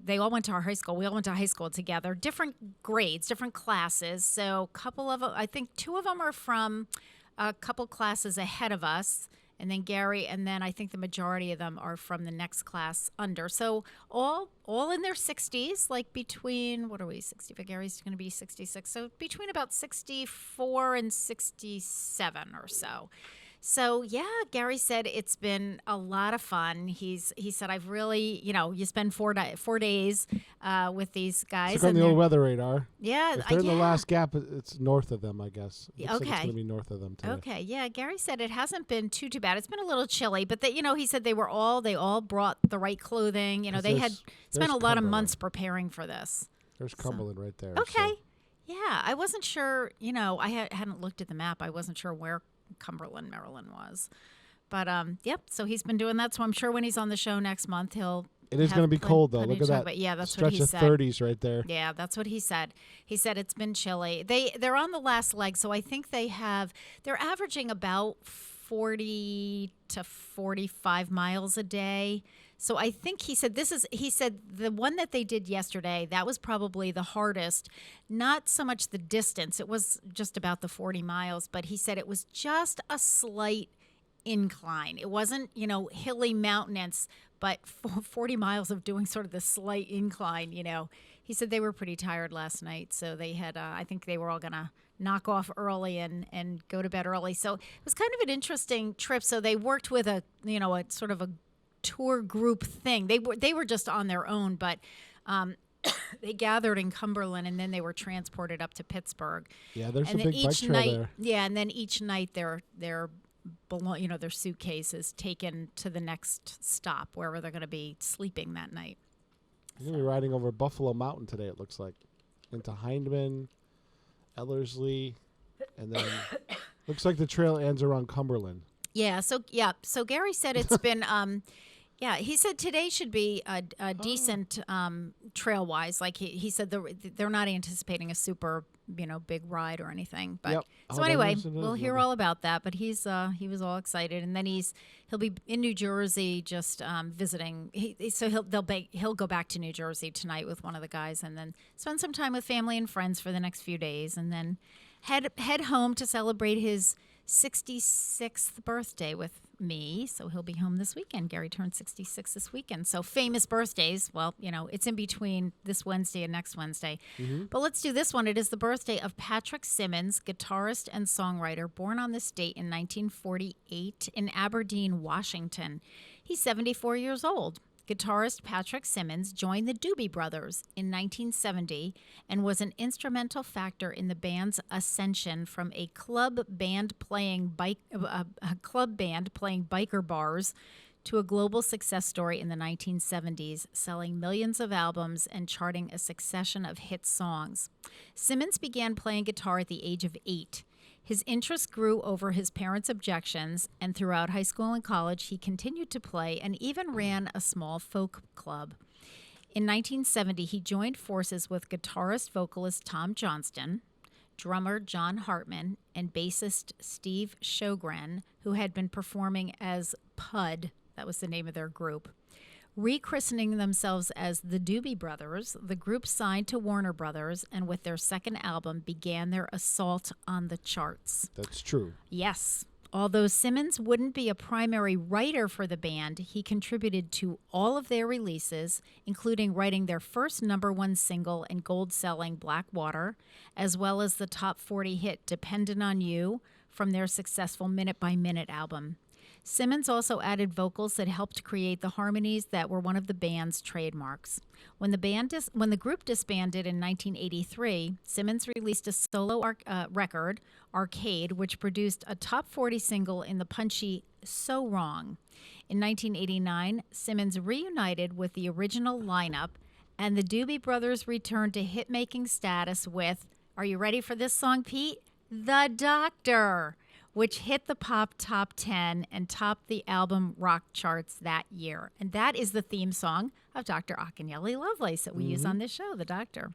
they all went to our high school. We all went to high school together, different grades, different classes. So a couple of them, I think 2 of them are from a couple classes ahead of us. And then Gary, and then I think the majority of them are from the next class under. So all in their 60s, like between, what are we, 65? Gary's going to be 66. So between about 64 and 67 or so. So, yeah, Gary said it's been a lot of fun. He said, I've really, you spend 4 days with these guys. Look on the old weather radar. Yeah. If they're in the last gap, it's north of them, I guess. Looks like it's going to be north of them today. Okay, yeah. Gary said it hasn't been too bad. It's been a little chilly, but he said they all brought the right clothing. They had spent a lot of months preparing for this. There's Cumberland right there. Okay. So. Yeah, I wasn't sure, I hadn't looked at the map. I wasn't sure where Cumberland, Maryland was. But, yep, so he's been doing that. So I'm sure when he's on the show next month, It is going to be cold, though. Look at that. But yeah, that's stretch what he said. of 30s right there. Yeah, that's what he said. He said it's been chilly. They're on the last leg, so I think they're averaging about 40 to 45 miles a day. So I think he said the one that they did yesterday, that was probably the hardest. Not so much the distance. It was just about the 40 miles, but he said it was just a slight incline. It wasn't, hilly mountainous, but 40 miles of doing sort of the slight incline, He said they were pretty tired last night, so they had, I think they were all going to knock off early and go to bed early. So it was kind of an interesting trip. So they worked with a sort of a tour group thing. They were just on their own, but they gathered in Cumberland, and then they were transported up to Pittsburgh. Yeah, there's and a big bike trail there. Yeah, and then each night their suitcase is taken to the next stop, wherever they're going to be sleeping that night. You're going to be riding over Buffalo Mountain today, it looks like, into Hindman, Ellerslie, and then looks like the trail ends around Cumberland. Yeah. So Gary said it's been. He said today should be a decent trail wise. Like he said, they're not anticipating a super big ride or anything. But yep. So anyway, we'll hear all about that. But he was all excited, and then he'll be in New Jersey just visiting. He'll go back to New Jersey tonight with one of the guys, and then spend some time with family and friends for the next few days, and then head home to celebrate his 66th birthday with me, so he'll be home this weekend. Gary turned 66 this weekend. So famous birthdays, well, it's in between this Wednesday and next Wednesday. But let's do this one. It is the birthday of Patrick Simmons, guitarist and songwriter, born on this date in 1948 in Aberdeen, Washington. He's 74 years old. Guitarist Patrick Simmons joined the Doobie Brothers in 1970 and was an instrumental factor in the band's ascension from a club band playing biker bars to a global success story in the 1970s, selling millions of albums and charting a succession of hit songs. Simmons began playing guitar at the age of 8. His interest grew over his parents' objections, and throughout high school and college, he continued to play and even ran a small folk club. In 1970, he joined forces with guitarist-vocalist Tom Johnston, drummer John Hartman, and bassist Steve Sjogren, who had been performing as Pud, that was the name of their group. Rechristening themselves as the Doobie Brothers, the group signed to Warner Brothers and with their second album began their assault on the charts. That's true. Yes. Although Simmons wouldn't be a primary writer for the band, he contributed to all of their releases, including writing their first #1 single and gold-selling Black Water, as well as the top 40 hit Dependin' on You from their successful Minute by Minute album. Simmons also added vocals that helped create the harmonies that were one of the band's trademarks. When the group disbanded in 1983, Simmons released a solo record, Arcade, which produced a top 40 single in the punchy So Wrong. In 1989, Simmons reunited with the original lineup, and the Doobie Brothers returned to hit-making status with, are you ready for this song, Pete? The Doctor, which hit the pop top 10 and topped the album rock charts that year. And that is the theme song of Dr. Akinyele Lovelace that we use on this show, The Doctor.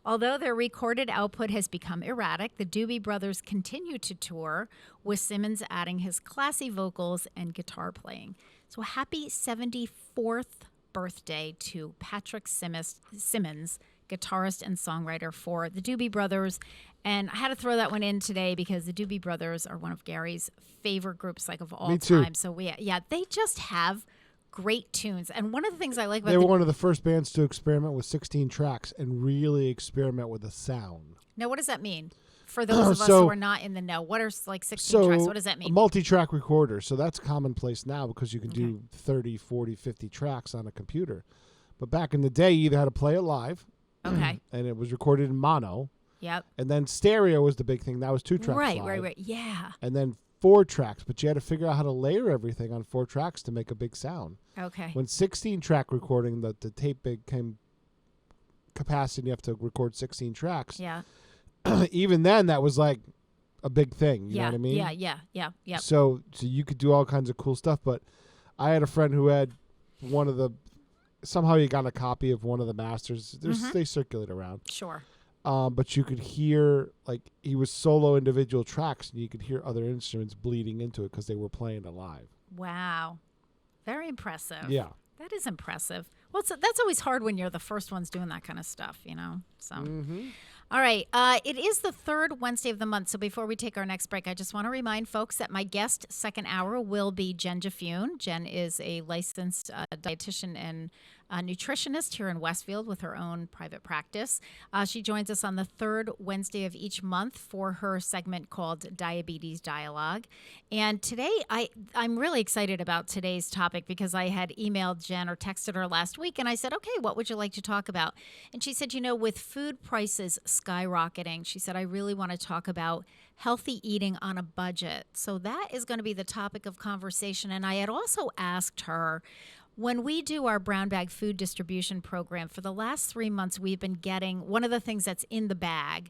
Although their recorded output has become erratic, the Doobie Brothers continue to tour, with Simmons adding his classy vocals and guitar playing. So happy 74th birthday to Patrick Simmons, guitarist and songwriter for the Doobie Brothers. And I had to throw that one in today because the Doobie Brothers are one of Gary's favorite groups, of all Me too. time. So they just have great tunes. And one of the things I like about They were one of the first bands to experiment with 16 tracks and really experiment with the sound. Now, what does that mean? For those of us who are not in the know, what are 16 tracks? What does that mean? A multi-track recorder. So that's commonplace now because you can do 30, 40, 50 tracks on a computer. But back in the day, you either had to play it live. Okay. And it was recorded in mono. Yep. And then stereo was the big thing. That was 2 tracks live. Right. Yeah. And then 4 tracks. But you had to figure out how to layer everything on 4 tracks to make a big sound. Okay. When 16-track recording, the tape became capacity, you have to record 16 tracks. Yeah. Even then, that was like a big thing. You know what I mean? Yeah. So you could do all kinds of cool stuff. But I had a friend who had one of the... Somehow he got a copy of one of the masters. They circulate around. Sure. But you could hear, like, he was solo individual tracks, and you could hear other instruments bleeding into it because they were playing it live. Wow. Very impressive. Yeah. That is impressive. Well, that's always hard when you're the first ones doing that kind of stuff, So, All right. It is the third Wednesday of the month. So before we take our next break, I just want to remind folks that my guest second hour will be Jen Jafune. Jen is a licensed dietitian and nutritionist here in Westfield with her own private practice. She joins us on the third Wednesday of each month for her segment called Diabetes Dialogue. And today, I'm really excited about today's topic because I had emailed Jen or texted her last week, and I said, okay, what would you like to talk about? And she said, with food prices skyrocketing, she said, I really want to talk about healthy eating on a budget. So that is going to be the topic of conversation. And I had also asked her, when we do our brown bag food distribution program, for the last 3 months, we've been getting one of the things that's in the bag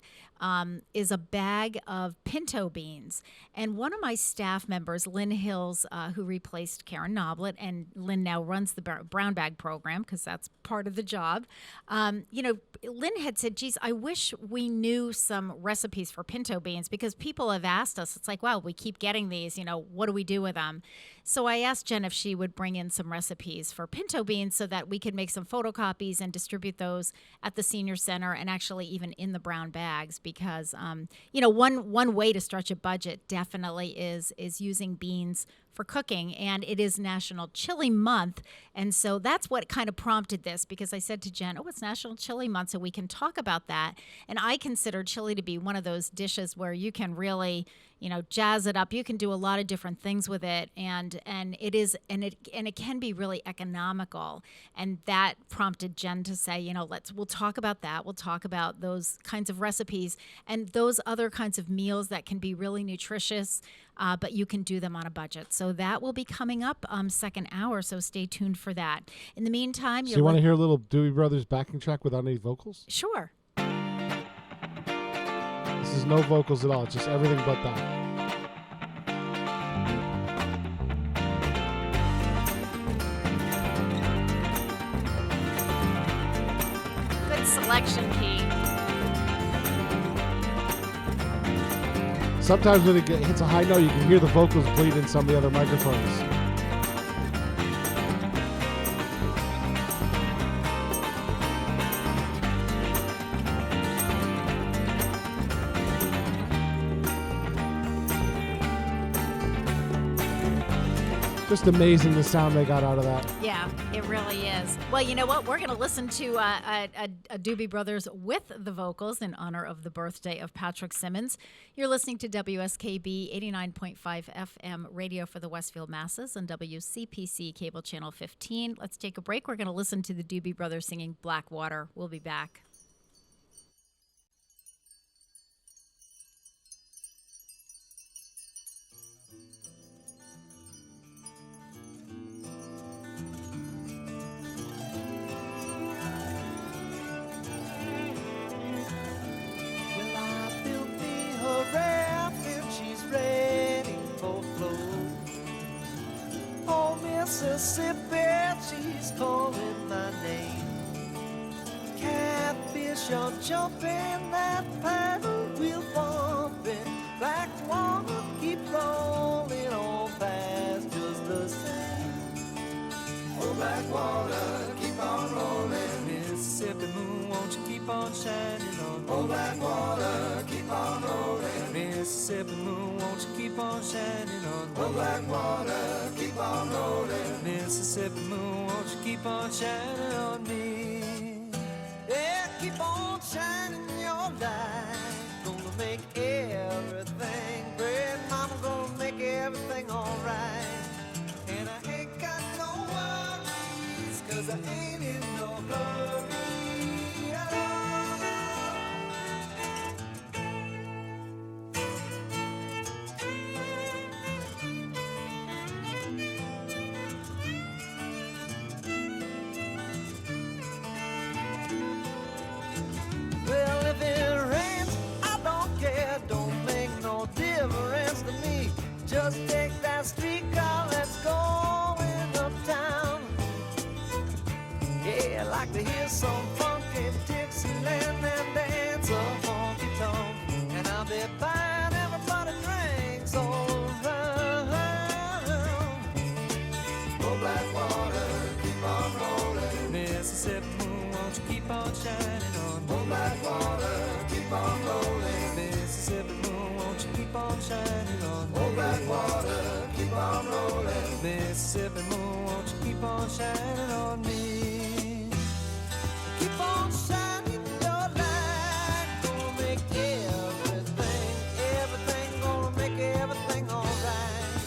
is a bag of pinto beans. And one of my staff members, Lynn Hills, who replaced Karen Noblet, and Lynn now runs the brown bag program because that's part of the job. Lynn had said, geez, I wish we knew some recipes for pinto beans because people have asked us. It's like, wow, we keep getting these, what do we do with them? So I asked Jen if she would bring in some recipes recipes for pinto beans so that we could make some photocopies and distribute those at the senior center and actually even in the brown bags because, one way to stretch a budget definitely is using beans for cooking, and it is National Chili Month, and so that's what kind of prompted this because I said to Jen, it's National Chili Month, so we can talk about that, and I consider chili to be one of those dishes where you can really, jazz it up. You can do a lot of different things with it, and it can be really economical, and that prompted Jen to say, we'll talk about that. We'll talk about those kinds of recipes and those other kinds of meals that can be really nutritious, but you can do them on a budget. So that will be coming up second hour, so stay tuned for that. In the meantime, you want to hear a little Doobie Brothers backing track without any vocals? Sure. This is no vocals at all. It's just everything but that. Good selection, Pete. Sometimes when it hits a high note, you can hear the vocals bleed in some of the other microphones. Just amazing the sound they got out of that. Yeah, it really is. Well, you know what? We're going to listen to a Doobie Brothers with the vocals in honor of the birthday of Patrick Simmons. You're listening to WSKB 89.5 FM radio for the Westfield masses and WCPC cable channel 15. Let's take a break. We're going to listen to the Doobie Brothers singing Blackwater. We'll be back. Mississippi, she's calling my name. Catfish are jumping, that paddle wheel bumping. Black water keep rolling on past just the same. Oh, black water keep on rolling. Mississippi moon, won't you keep on shining on me? Oh, black water keep on rolling. Mississippi moon, won't you keep on shining on me? Oh, black water keep on rolling. Mississippi moon, won't you keep on shining on me? Yeah, keep on shining your light. Gonna make everything great. Mama gonna make everything alright. And I ain't got no worries, 'cause I ain't in no hurry at all. Well, if it rains, I don't care. Don't make no difference to me. Just take that streetcar, let's go in uptown. Yeah, I like to hear some funky Dixieland and dance a honky tonk. And I'll be buying everybody drinks all around. Oh, black water, keep on rolling. Mississippi moon, won't you keep on shining on me? Oh, black water, keep on rolling. Mississippi moon, won't you keep on shining on me? Oh, black water, keep on rolling. Mississippi moon, won't you keep on shining on me? Keep on shining your light. Gonna make everything gonna make everything alright.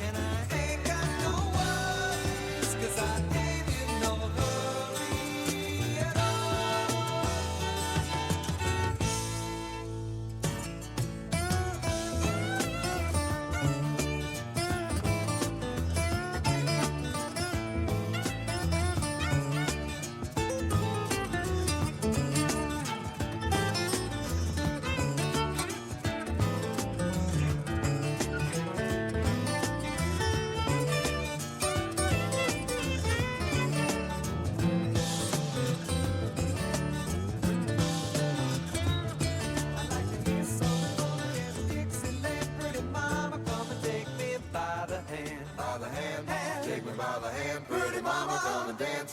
And I ain't got no worries, 'cause I ain't in no hurry at all.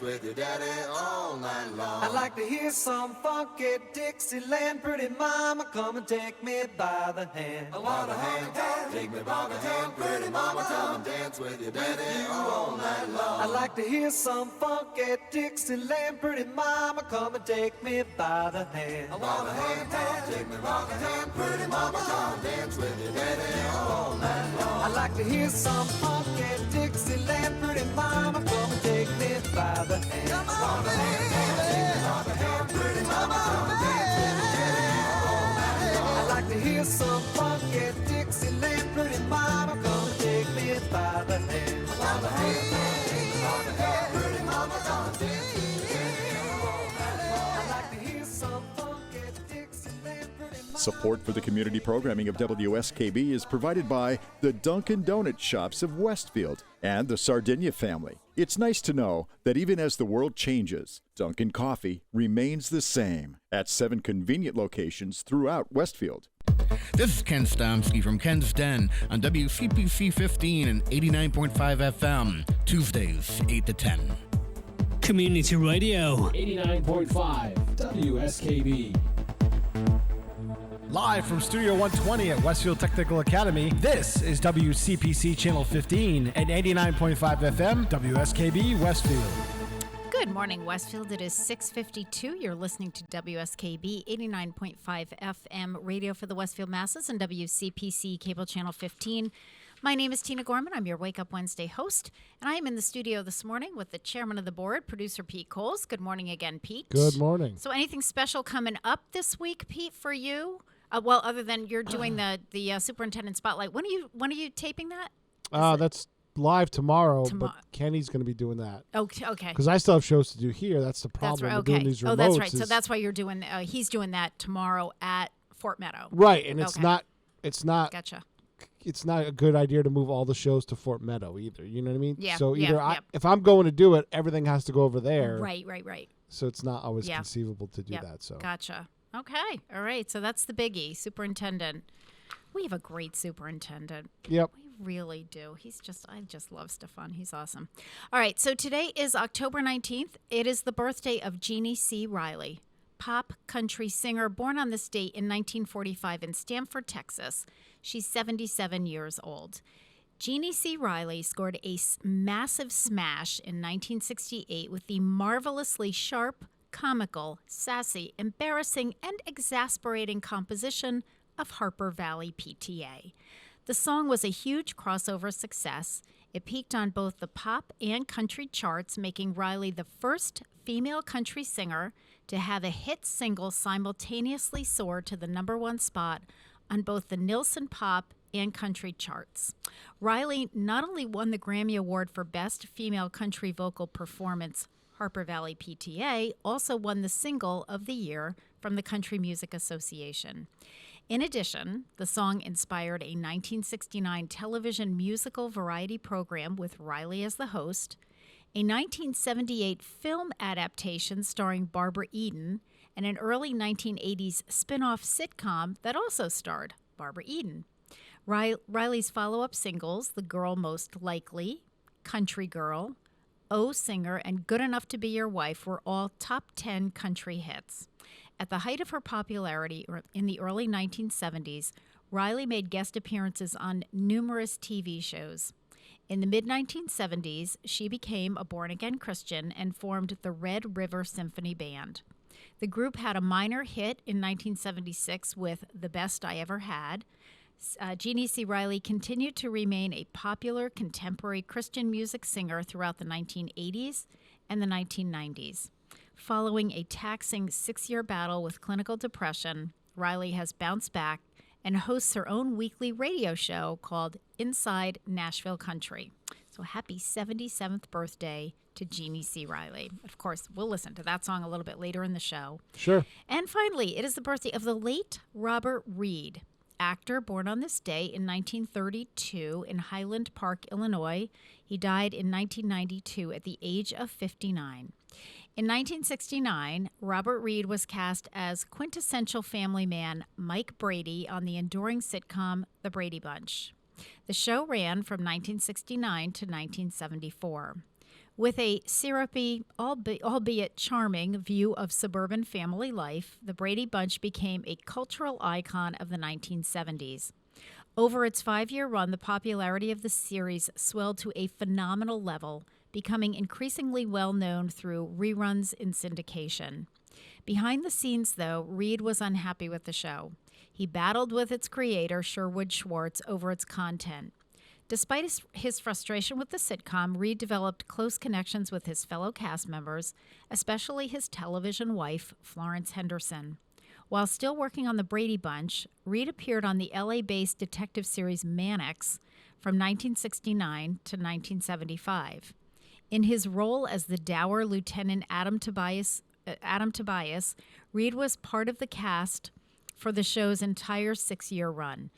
dance with your daddy all night long. I like to hear some funky Dixieland. Pretty mama, come and take me by the hand. I want a hand, take me by the hand. Pretty mama, come and dance with your daddy all night long. I like to hear some funky Dixieland. Pretty mama, come and take me by the hand. I want a hand, take me by the hand. Pretty mama, come and dance with your daddy all night long. I like to hear some funky Dixieland. Pretty mama, come and take me by the hand. Come on, baby, take me by the hand. Pretty mama, come and dance with your daddy all night long. I like to hear some funky Dixieland. Pretty mama, come and take me by the hand. I want a hand, take me by the hand. Pretty mama, come and dance with your daddy all night long. I like to hear some funky Dixieland. Pretty mama. Support for the community programming of WSKB is provided by the Dunkin' Donut Shops of Westfield and the Sardinia family. It's nice to know that even as the world changes, Dunkin' Coffee remains the same at 7 convenient locations throughout Westfield. This is Ken Stomsky from Ken's Den on WCPC 15 and 89.5 FM, Tuesdays, 8 to 10. Community Radio. 89.5 WSKB. Live from Studio 120 at Westfield Technical Academy, this is WCPC Channel 15 and 89.5 FM, WSKB Westfield. Good morning, Westfield. It is 6:52. You're listening to WSKB 89.5 FM radio for the Westfield Masses and WCPC Cable Channel 15. My name is Tina Gorman. I'm your Wake Up Wednesday host, and I am in the studio this morning with the chairman of the board, producer Pete Coles. Good morning again, Pete. Good morning. So anything special coming up this week, Pete, for you? Well, other than you're doing the superintendent spotlight. When are you taping that? That's live tomorrow, but Kenny's going to be doing that. Okay. Because I still have shows to do here. That's the problem. That's right. We're Okay. doing these remotes. Oh, that's right. So that's why you're doing. He's doing that tomorrow at Fort Meadow. Right, and it's Okay. not. It's not. Gotcha. It's not a good idea to move all the shows to Fort Meadow either. You know what I mean? Yeah. So yeah, either if I'm going to do it, everything has to go over there. Right. So it's not always conceivable to do that. So Gotcha. Okay. All right. So that's the biggie. Superintendent. We have a great superintendent. Yep. We really do. I just love Stefan. He's awesome. All right. So today is October 19th. It is the birthday of Jeannie C. Riley, pop country singer born on this date in 1945 in Stamford, Texas. She's 77 years old. Jeannie C. Riley scored a massive smash in 1968 with the marvelously sharp, comical, sassy, embarrassing, and exasperating composition of Harper Valley PTA. The song was a huge crossover success. It peaked on both the pop and country charts, making Riley the first female country singer to have a hit single simultaneously soar to the #1 spot on both the Nielsen Pop and country charts. Riley not only won the Grammy Award for Best Female Country Vocal Performance, Harper Valley PTA also won the Single of the Year from the Country Music Association. In addition, the song inspired a 1969 television musical variety program with Riley as the host, a 1978 film adaptation starring Barbara Eden, and an early 1980s spin-off sitcom that also starred Barbara Eden. Riley's follow-up singles, The Girl Most Likely, Country Girl, Oh Singer, and Good Enough to Be Your Wife were all top 10 country hits. At the height of her popularity in the early 1970s, Riley made guest appearances on numerous TV shows. In the mid-1970s, she became a born-again Christian and formed the Red River Symphony Band. The group had a minor hit in 1976 with The Best I Ever Had. Jeannie C. Riley continued to remain a popular contemporary Christian music singer throughout the 1980s and the 1990s. Following a taxing 6-year battle with clinical depression, Riley has bounced back and hosts her own weekly radio show called Inside Nashville Country. So happy 77th birthday to Jeannie C. Riley. Of course, we'll listen to that song a little bit later in the show. Sure. And finally, it is the birthday of the late Robert Reed, actor born on this day in 1932 in Highland Park, Illinois. He died in 1992 at the age of 59. In 1969, Robert Reed was cast as quintessential family man Mike Brady on the enduring sitcom The Brady Bunch. The show ran from 1969 to 1974. With a syrupy, albeit charming, view of suburban family life, the Brady Bunch became a cultural icon of the 1970s. Over its 5-year run, the popularity of the series swelled to a phenomenal level, becoming increasingly well-known through reruns in syndication. Behind the scenes, though, Reed was unhappy with the show. He battled with its creator, Sherwood Schwartz, over its content. Despite his frustration with the sitcom, Reed developed close connections with his fellow cast members, especially his television wife, Florence Henderson. While still working on the Brady Bunch, Reed appeared on the LA-based detective series Mannix from 1969 to 1975. In his role as the dour Lieutenant Adam Tobias, Reed was part of the cast for the show's entire 6-year run.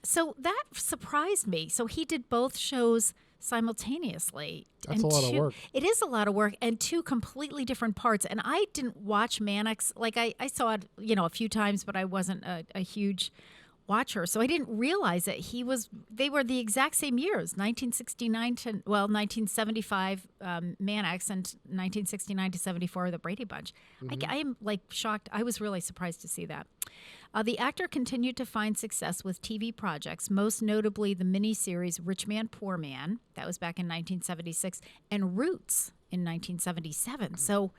So that surprised me. So he did both shows simultaneously. That's a lot of work. It is a lot of work, and two completely different parts. And I didn't watch Mannix. Like I saw it, a few times, but I wasn't a huge watcher. So I didn't realize that they were the exact same years, 1975 Mannix and 1969 to 74 the Brady Bunch. I am like shocked. I was really surprised to see that. The actor continued to find success with TV projects, most notably the miniseries Rich Man, Poor Man, that was back in 1976, and Roots in 1977. So,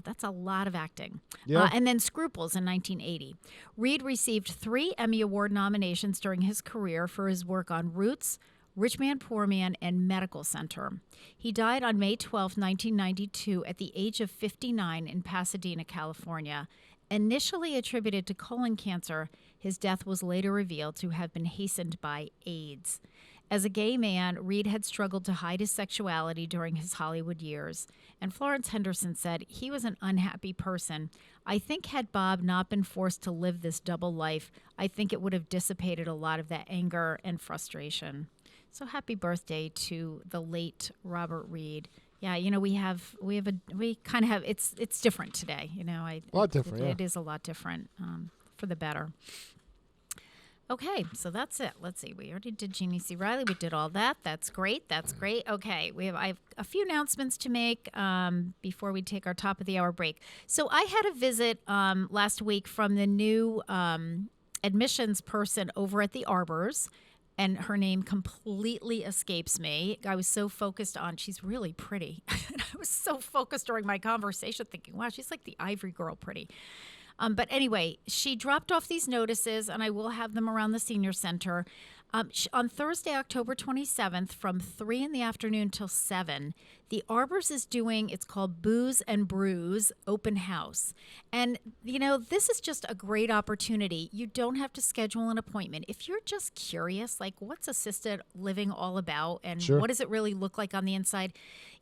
that's a lot of acting. Yeah. And then Scruples in 1980. Reed received 3 Emmy Award nominations during his career for his work on Roots, Rich Man, Poor Man, and Medical Center. He died on May 12, 1992, at the age of 59 in Pasadena, California. Initially attributed to colon cancer, his death was later revealed to have been hastened by AIDS. As a gay man, Reed had struggled to hide his sexuality during his Hollywood years, and Florence Henderson said he was an unhappy person. I think had Bob not been forced to live this double life, I think it would have dissipated a lot of that anger and frustration. So happy birthday to the late Robert Reed. Yeah, we kind of have it's different today. A lot different. It is a lot different for the better. Okay, so that's it. Let's see. We already did Jeannie C. Riley. We did all that. That's great. Okay, I have a few announcements to make before we take our top of the hour break. So I had a visit last week from the new admissions person over at the Arbors. And her name completely escapes me. I was so focused on, she's really pretty. And I was so focused during my conversation thinking, wow, she's like the Ivory Girl pretty. But anyway, she dropped off these notices, and I will have them around the senior center. On Thursday, October 27th, from 3 in the afternoon till 7, the Arbors is doing, it's called Booze and Brews Open House. And, this is just a great opportunity. You don't have to schedule an appointment. If you're just curious, like what's assisted living all about and what does it really look like on the inside?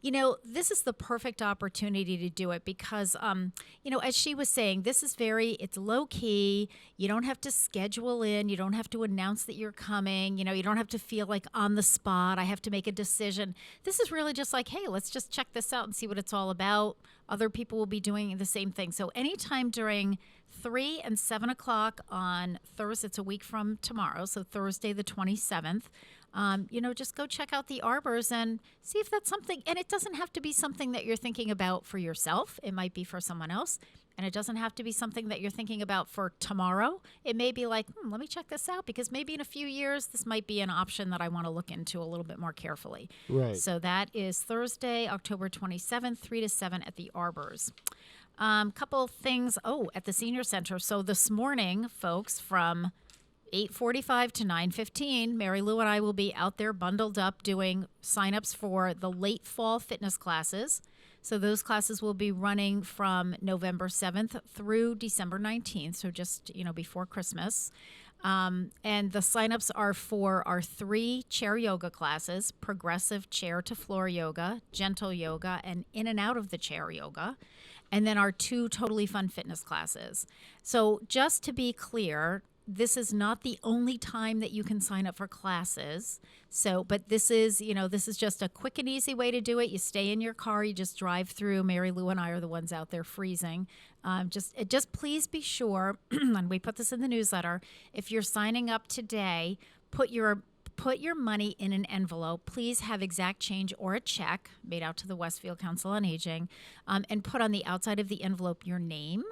This is the perfect opportunity to do it because, as she was saying, it's low key. You don't have to schedule in. You don't have to announce that you're coming. You don't have to feel like on the spot. I have to make a decision. This is really just like, hey, let's just check this out and see what it's all about. Other people will be doing the same thing. So anytime during 3 and 7 o'clock on Thursday, it's a week from tomorrow, so Thursday the 27th, just go check out the Arbors and see if that's something. And it doesn't have to be something that you're thinking about for yourself. It might be for someone else. And it doesn't have to be something that you're thinking about for tomorrow. It may be like, let me check this out because maybe in a few years, this might be an option that I want to look into a little bit more carefully. Right. So that is Thursday, October 27th, 3 to 7 at the Arbors. Couple things. At the Senior Center. So this morning, folks, from 8:45 to 9:15, Mary Lou and I will be out there bundled up doing signups for the late fall fitness classes. So those classes will be running from November 7th through December 19th, so just, before Christmas. And the signups are for our 3 chair yoga classes, progressive chair to floor yoga, gentle yoga, and in and out of the chair yoga. And then our 2 totally fun fitness classes. So just to be clear, this is not the only time that you can sign up for classes. But this is just a quick and easy way to do it. You stay in your car, you just drive through. Mary Lou and I are the ones out there freezing. Just please be sure, and we put this in the newsletter, if you're signing up today, put your put your money in an envelope. Please have exact change or a check made out to the Westfield Council on Aging, and put on the outside of the envelope your name,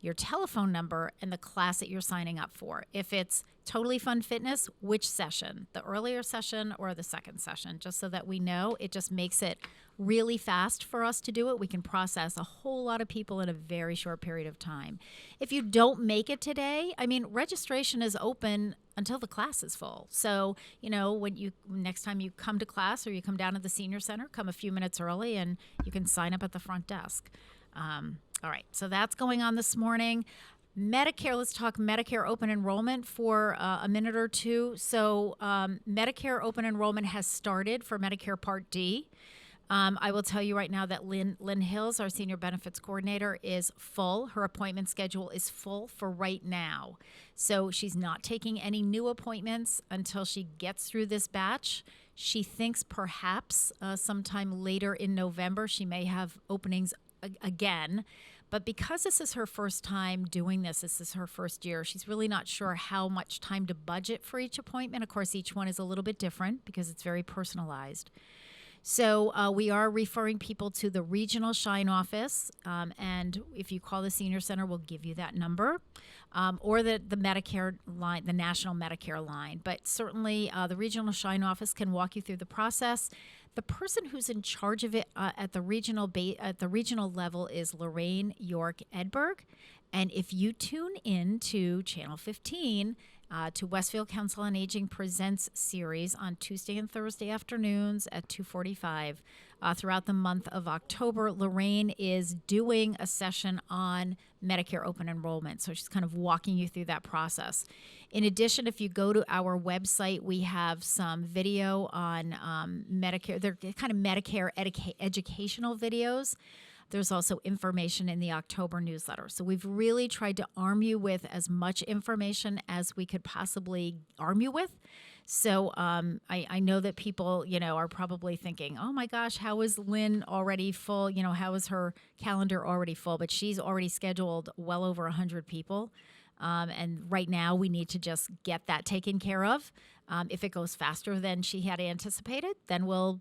your telephone number, and the class that you're signing up for. If it's Totally Fun Fitness, which session, the earlier session or the second session, just so that we know. It just makes it really fast for us to do it. We can process a whole lot of people in a very short period of time. If you don't make it today, registration is open until the class is full. So, when next time you come to class or you come down to the senior center, come a few minutes early and you can sign up at the front desk. All right, so that's going on this morning. Medicare, let's talk Medicare open enrollment for a minute or two. So Medicare open enrollment has started for Medicare Part D. I will tell you right now that Lynn Hills, our senior benefits coordinator, is full. Her appointment schedule is full for right now. So she's not taking any new appointments until she gets through this batch. She thinks perhaps sometime later in November she may have openings again. But because this is her first time doing this is her first year, she's really not sure how much time to budget for each appointment. Of course, each one is a little bit different because it's very personalized. So we are referring people to the regional Shine office, and if you call the senior center, we'll give you that number, or the Medicare line, the national Medicare line. But certainly the regional Shine office can walk you through the process. The person who's in charge of it at the regional level is Lorraine York Edberg. And if you tune in to Channel 15, to Westfield Council on Aging Presents series on Tuesday and Thursday afternoons at 2:45 throughout the month of October, Lorraine is doing a session on Medicare open enrollment. So she's kind of walking you through that process. In addition, if you go to our website, we have some video on Medicare. They're kind of Medicare educational videos. There's also information in the October newsletter. So we've really tried to arm you with as much information as we could possibly arm you with. So I know that people, are probably thinking, oh my gosh, how is Lynn already full? How is her calendar already full? But she's already scheduled well over 100 people. And right now we need to just get that taken care of. If it goes faster than she had anticipated, then we'll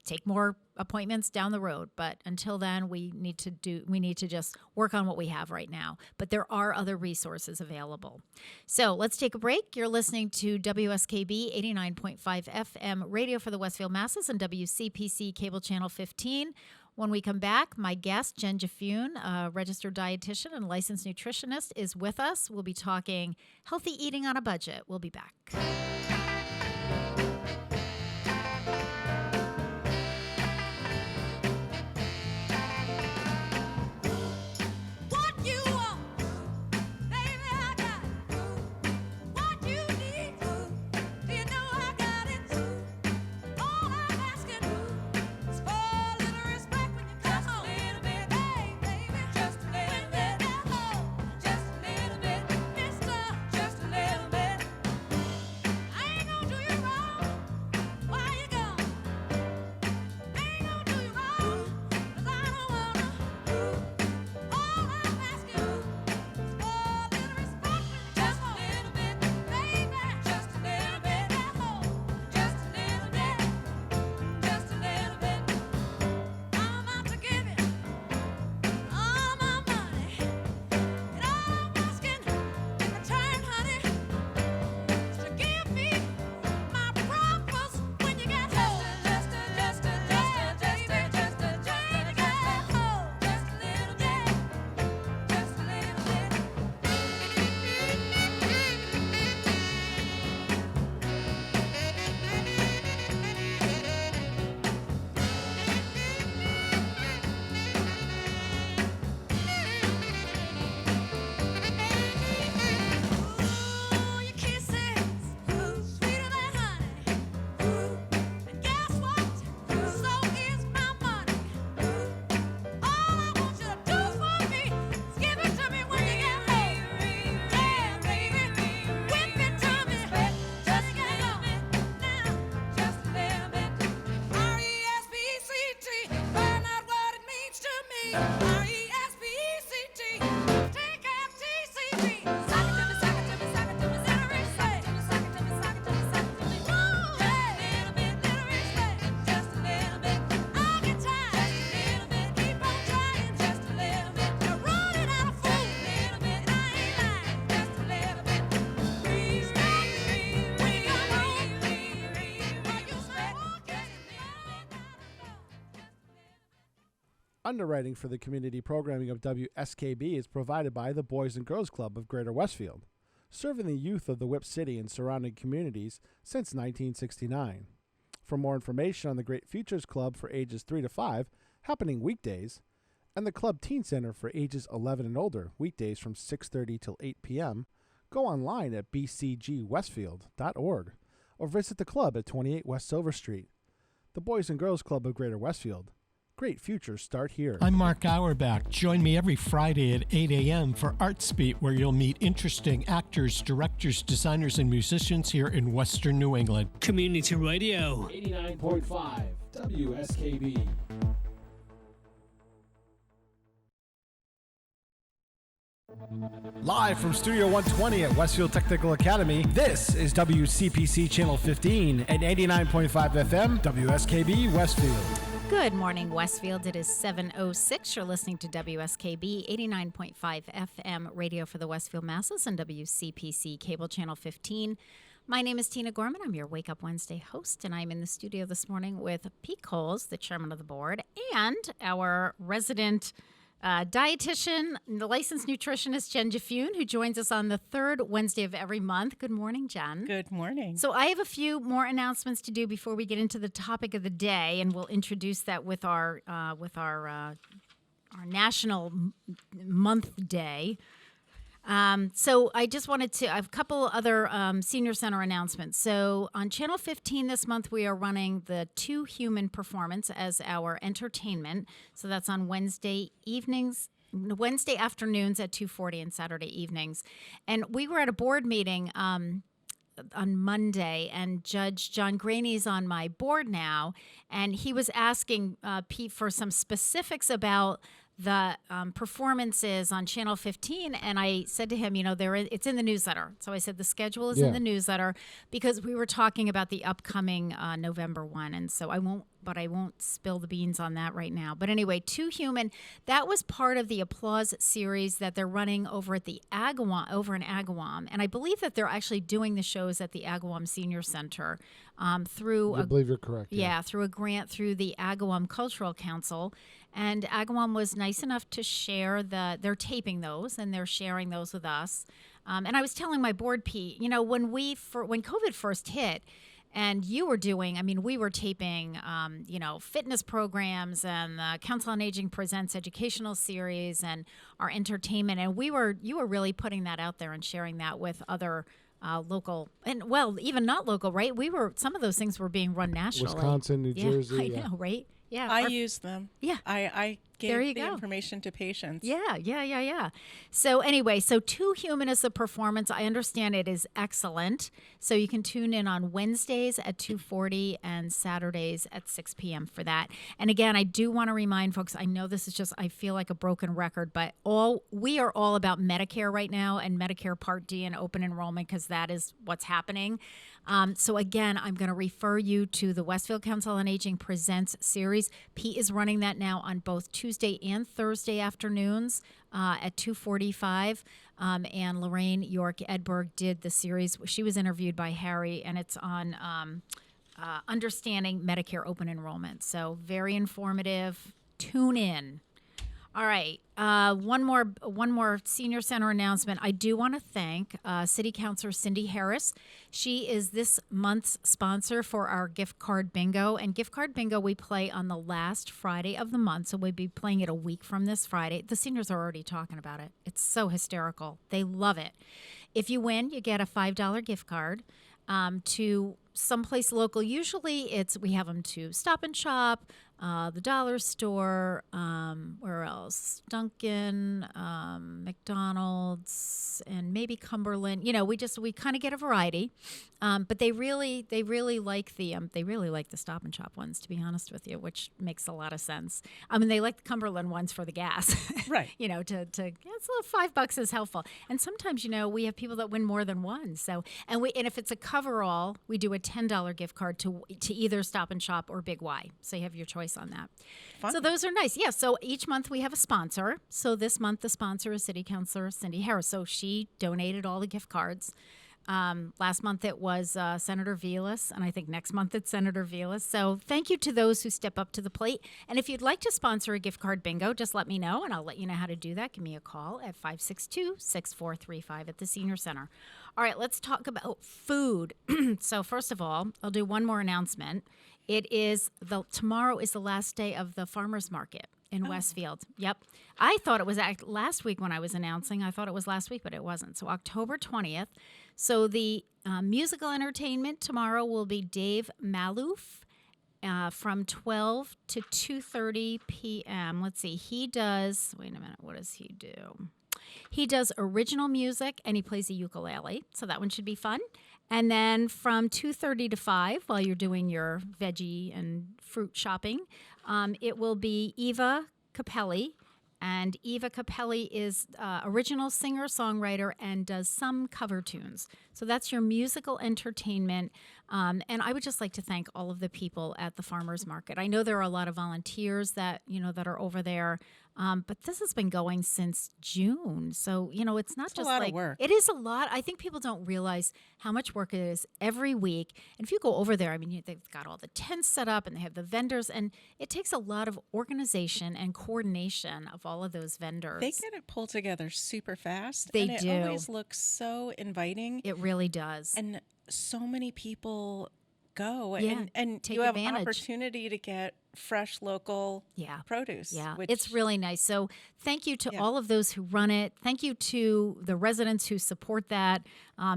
take more appointments down the road. But until then, we need to just work on what we have right now. But there are other resources available. So let's take a break. You're listening to WSKB 89.5 FM radio for the Westfield Masses and WCPC cable channel 15. When we come back, my guest, Jen Jaffoon, a registered dietitian and licensed nutritionist, is with us. We'll be talking healthy eating on a budget. We'll be back. Underwriting for the community programming of WSKB is provided by the Boys and Girls Club of Greater Westfield, serving the youth of the Whip City and surrounding communities since 1969. For more information on the Great Futures Club for ages 3 to 5, happening weekdays, and the Club Teen Center for ages 11 and older, weekdays from 6:30 till 8 p.m., go online at bcgwestfield.org or visit the club at 28 West Silver Street. The Boys and Girls Club of Greater Westfield. Great futures start here. I'm Mark Auerbach. Join me every Friday at 8 a.m. for Arts Beat, where you'll meet interesting actors, directors, designers, and musicians here in Western New England. Community Radio. 89.5 WSKB. Live from Studio 120 at Westfield Technical Academy, this is WCPC Channel 15 and 89.5 FM, WSKB Westfield. Good morning, Westfield. It is 7:06. You're listening to WSKB 89.5 FM radio for the Westfield Masses and WCPC Cable Channel 15. My name is Tina Gorman. I'm your Wake Up Wednesday host, and I'm in the studio this morning with Pete Coles, the chairman of the board, and our resident dietitian, the licensed nutritionist, Jen Jaffoon, who joins us on the third Wednesday of every month. Good morning, Jen. Good morning. So I have a few more announcements to do before we get into the topic of the day, and we'll introduce that with our National Month Day. So I just wanted to, I have a couple other senior center announcements. So on Channel 15 this month, we are running the Two Human performance as our entertainment. So that's on Wednesday afternoons at 2:40 and Saturday evenings. And we were at a board meeting on Monday, and Judge John Graney's on my board now, and he was asking Pete for some specifics about the performances on Channel 15, and I said to him, it's in the newsletter. So I said the schedule is in the newsletter because we were talking about the upcoming November one, and so I won't spill the beans on that right now. But anyway, Two Human, that was part of the Applause series that they're running over at the over in Agawam, and I believe that they're actually doing the shows at the Agawam Senior Center through. I believe you're correct. Yeah, through a grant through the Agawam Cultural Council. And Agawam was nice enough to share they're taping those and they're sharing those with us. And I was telling my board, Pete, when COVID first hit and you were doing, we were taping, fitness programs and the Council on Aging Presents educational series and our entertainment. And you were really putting that out there and sharing that with other local and even not local, right? Some of those things were being run nationally. Wisconsin, New Jersey. I know, right? Yeah, I use them. Yeah. I there gave you the go. information to patients. Yeah. So anyway, Two Human is the performance. I understand it is excellent. So you can tune in on Wednesdays at 2:40 and Saturdays at 6 p.m. for that. And again, I do want to remind folks, I know this is I feel like a broken record, but we are all about Medicare right now and Medicare Part D and open enrollment because that is what's happening. So again, I'm going to refer you to the Westfield Council on Aging Presents series. Pete is running that now on both Tuesday and Thursday afternoons at 2:45. And Lorraine York Edberg did the series. She was interviewed by Harry, and it's on understanding Medicare open enrollment. So very informative. Tune in. All right. One more senior center announcement. I do want to thank City Councilor Cindy Harris. She is this month's sponsor for our gift card bingo. And gift card bingo we play on the last Friday of the month. So we'll be playing it a week from this Friday. The seniors are already talking about it. It's so hysterical. They love it. If you win, you get a $5 gift card to someplace local. Usually we have them to Stop and Shop, the dollar store, where else? Dunkin', McDonald's, and maybe Cumberland. We kind of get a variety, but they really like the Stop and Shop ones, to be honest with you, which makes a lot of sense. They like the Cumberland ones for the gas, right? It's a little $5 is helpful, and sometimes we have people that win more than one. So and if it's a coverall, we do a $10 gift card to either Stop and Shop or Big Y. So you have your choice on that. Fun. So those are nice. Yeah. So each month we have a sponsor. So this month the sponsor is City Councilor Cindy Harris. So she donated all the gift cards. Last month it was Senator Vilas, and I think next month it's Senator Vilas. So thank you to those who step up to the plate. And if you'd like to sponsor a gift card bingo, just let me know, and I'll let you know how to do that. Give me a call at 562-6435 at the Senior Center. All right, let's talk about food. So first of all, I'll do one more announcement. Tomorrow is the last day of the farmers market in Westfield. Yep. I thought it was last week when I was announcing. I thought it was last week, but it wasn't. So October 20th. So the musical entertainment tomorrow will be Dave Malouf from 12 to 2:30 p.m. Let's see. Wait a minute. What does he do? He does original music, and he plays a ukulele. So that one should be fun. And then from 2:30 to 5, while you're doing your veggie and fruit shopping, it will be Eva Capelli. And Eva Capelli is original singer-songwriter and does some cover tunes. So that's your musical entertainment. And I would just like to thank all of the people at the farmers market. I know there are a lot of volunteers that are over there. But this has been going since June. So, it's not just a lot of work. It is a lot. I think people don't realize how much work it is every week. And if you go over there, I mean, they've got all the tents set up and they have the vendors. And it takes a lot of organization and coordination of all of those vendors. They get it pulled together super fast. They and do. It always looks so inviting. It really does. And so many people go. Yeah, and take you have advantage. opportunity to get fresh local produce. Yeah, which, it's really nice. So thank you to all of those who run it. Thank you to the residents who support that,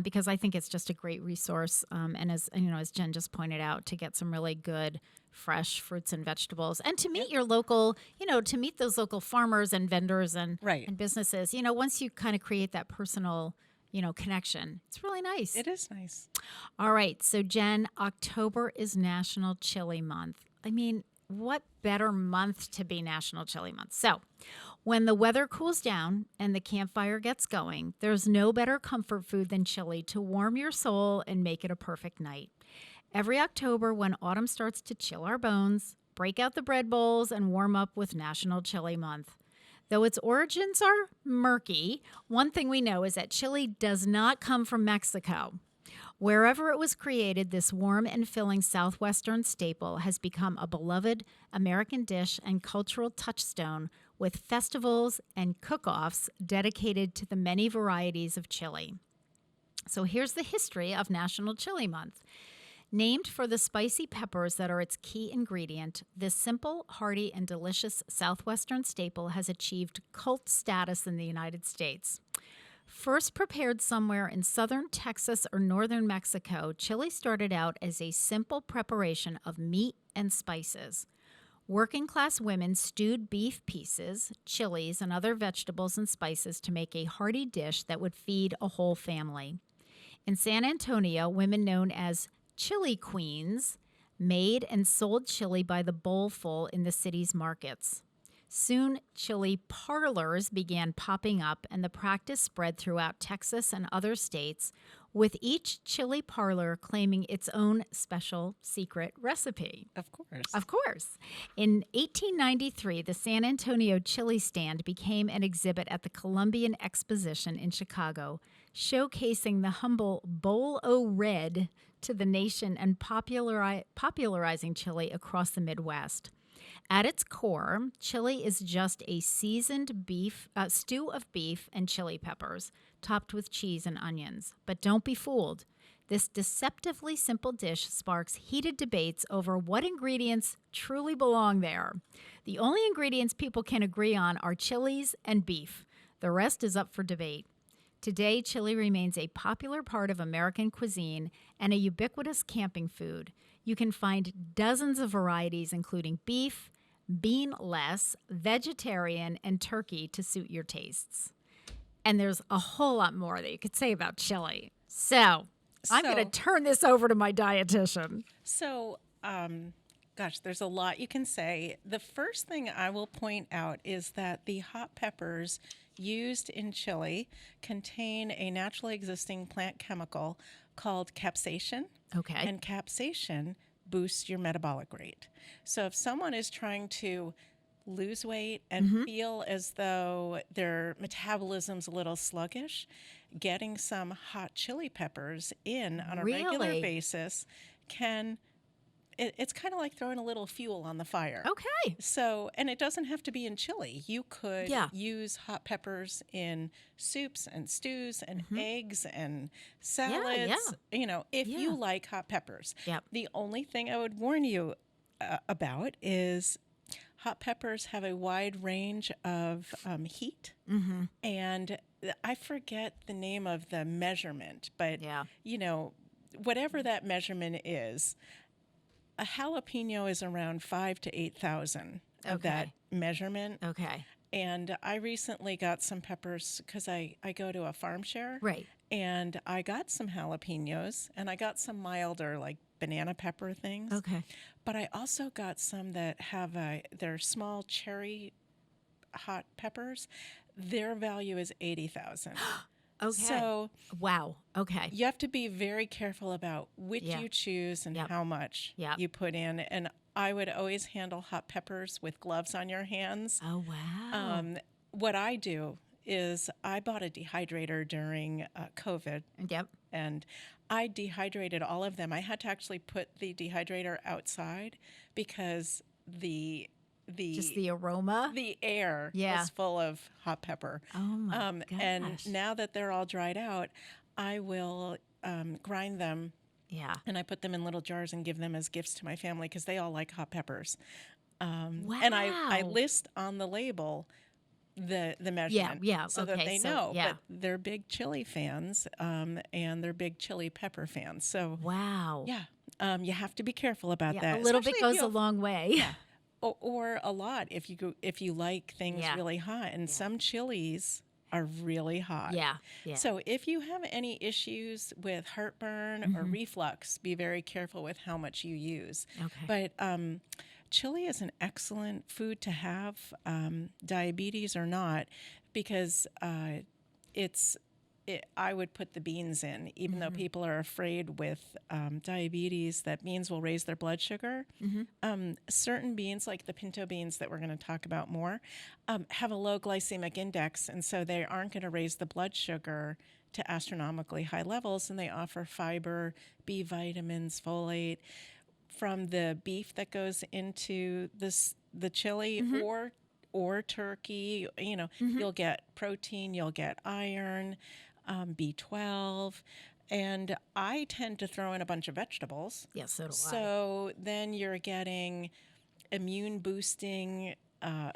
because I think it's just a great resource. And as Jen just pointed out, to get some really good fresh fruits and vegetables, and to meet your local, to meet those local farmers and vendors and businesses. Once you kind of create that personal connection, it's really nice. It is nice. All right. So Jen, October is National Chili Month. I mean, what better month to be National Chili Month? So when the weather cools down and the campfire gets going, there's no better comfort food than chili to warm your soul and make it a perfect night. Every October, when autumn starts to chill our bones, break out the bread bowls and warm up with National Chili Month. Though its origins are murky, one thing we know is that chili does not come from Mexico. Wherever it was created, this warm and filling Southwestern staple has become a beloved American dish and cultural touchstone, with festivals and cook-offs dedicated to the many varieties of chili. So here's the history of National Chili Month. Named for the spicy peppers that are its key ingredient, this simple, hearty, and delicious Southwestern staple has achieved cult status in the United States. First prepared somewhere in southern Texas or northern Mexico, chili started out as a simple preparation of meat and spices. Working-class women stewed beef pieces, chilies, and other vegetables and spices to make a hearty dish that would feed a whole family. In San Antonio, women known as chili queens made and sold chili by the bowlful in the city's markets. Soon, chili parlors began popping up, and the practice spread throughout Texas and other states, with each chili parlor claiming its own special secret recipe. Of course. Of course. In 1893, the San Antonio chili stand became an exhibit at the Columbian Exposition in Chicago, showcasing the humble Bowl O' Red to the nation and popularizing chili across the Midwest. At its core, chili is just a seasoned stew of beef and chili peppers, topped with cheese and onions. But don't be fooled. This deceptively simple dish sparks heated debates over what ingredients truly belong there. The only ingredients people can agree on are chilies and beef. The rest is up for debate. Today, chili remains a popular part of American cuisine and a ubiquitous camping food. You can find dozens of varieties, including beef, beanless, vegetarian, and turkey to suit your tastes. And there's a whole lot more that you could say about chili. So I'm going to turn this over to my dietitian. So, there's a lot you can say. The first thing I will point out is that the hot peppers used in chili contain a naturally existing plant chemical called capsaicin. Okay. And capsaicin boosts your metabolic rate. So if someone is trying to lose weight and feel as though their metabolism's a little sluggish, getting some hot chili peppers in on a regular basis it's kind of like throwing a little fuel on the fire. Okay. So, and it doesn't have to be in chili. You could use hot peppers in soups and stews and eggs and salads, if you like hot peppers. Yep. The only thing I would warn you about is hot peppers have a wide range of heat. And I forget the name of the measurement, but, whatever that measurement is, a jalapeno is around 5,000 to 8,000 of that measurement. Okay. And I recently got some peppers because I go to a farm share. Right. And I got some jalapenos and I got some milder like banana pepper things. Okay. But I also got some that have they're small cherry hot peppers. Their value is 80,000. Okay. So, wow. Okay. You have to be very careful about which you choose and how much you put in. And I would always handle hot peppers with gloves on your hands. Oh, wow. What I do is I bought a dehydrator during COVID. Yep. And I dehydrated all of them. I had to actually put the dehydrator outside because just the aroma, the air was full of hot pepper. Oh my gosh. And now that they're all dried out, I will grind them. Yeah. And I put them in little jars and give them as gifts to my family because they all like hot peppers. Wow. And I list on the label the measurement so that they know. But they're big chili fans and they're big chili pepper fans. So wow. Yeah. You have to be careful about that. A little bit goes a long way. Yeah. Or a lot if you like things really hot, and some chilies are really hot. Yeah. So if you have any issues with heartburn or reflux, be very careful with how much you use. Okay. But chili is an excellent food to have, diabetes or not, because I would put the beans in, even though people are afraid with diabetes that beans will raise their blood sugar. Certain beans, like the pinto beans that we're going to talk about more, have a low glycemic index, and so they aren't going to raise the blood sugar to astronomically high levels, and they offer fiber, B vitamins, folate from the beef that goes into the chili or turkey. You'll get protein, you'll get iron, B12, and I tend to throw in a bunch of vegetables. Yes, so do I. So then you're getting immune boosting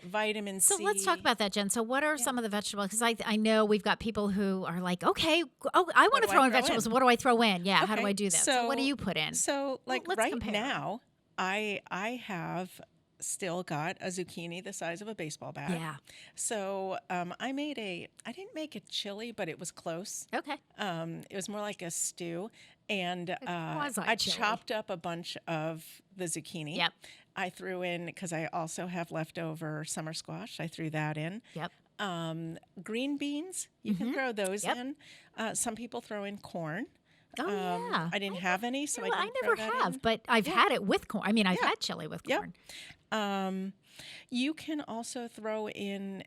vitamin C. So let's talk about that, Jen. So what are some of the vegetables? Because I know we've got people who are like, okay, I want to throw in vegetables. What do I throw in? Yeah, how do I do that? So what do you put in? So now, I have still got a zucchini the size of a baseball bat. Yeah. So I didn't make a chili, but it was close. Okay. It was more like a stew. And I chopped up a bunch of the zucchini. Yep. I threw in, because I also have leftover summer squash, I threw that in. Yep. Green beans, you can throw those in. Some people throw in corn. Oh, yeah. I didn't have any, so I never have, but I've had it with corn. I mean, I've had chili with corn. You can also throw in,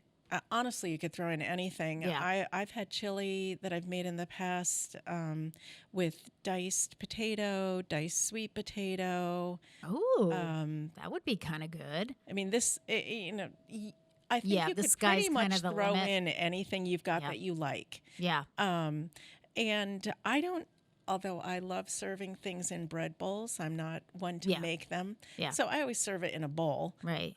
honestly, you could throw in anything. Yeah. I've had chili that I've made in the past with diced potato, diced sweet potato. Oh, that would be kind of good. I mean, I think you this could pretty guy's much kind of the throw limit. in anything you've got that you like. Yeah. And I don't, although I love serving things in bread bowls, I'm not one to make them. Yeah. So I always serve it in a bowl. Right.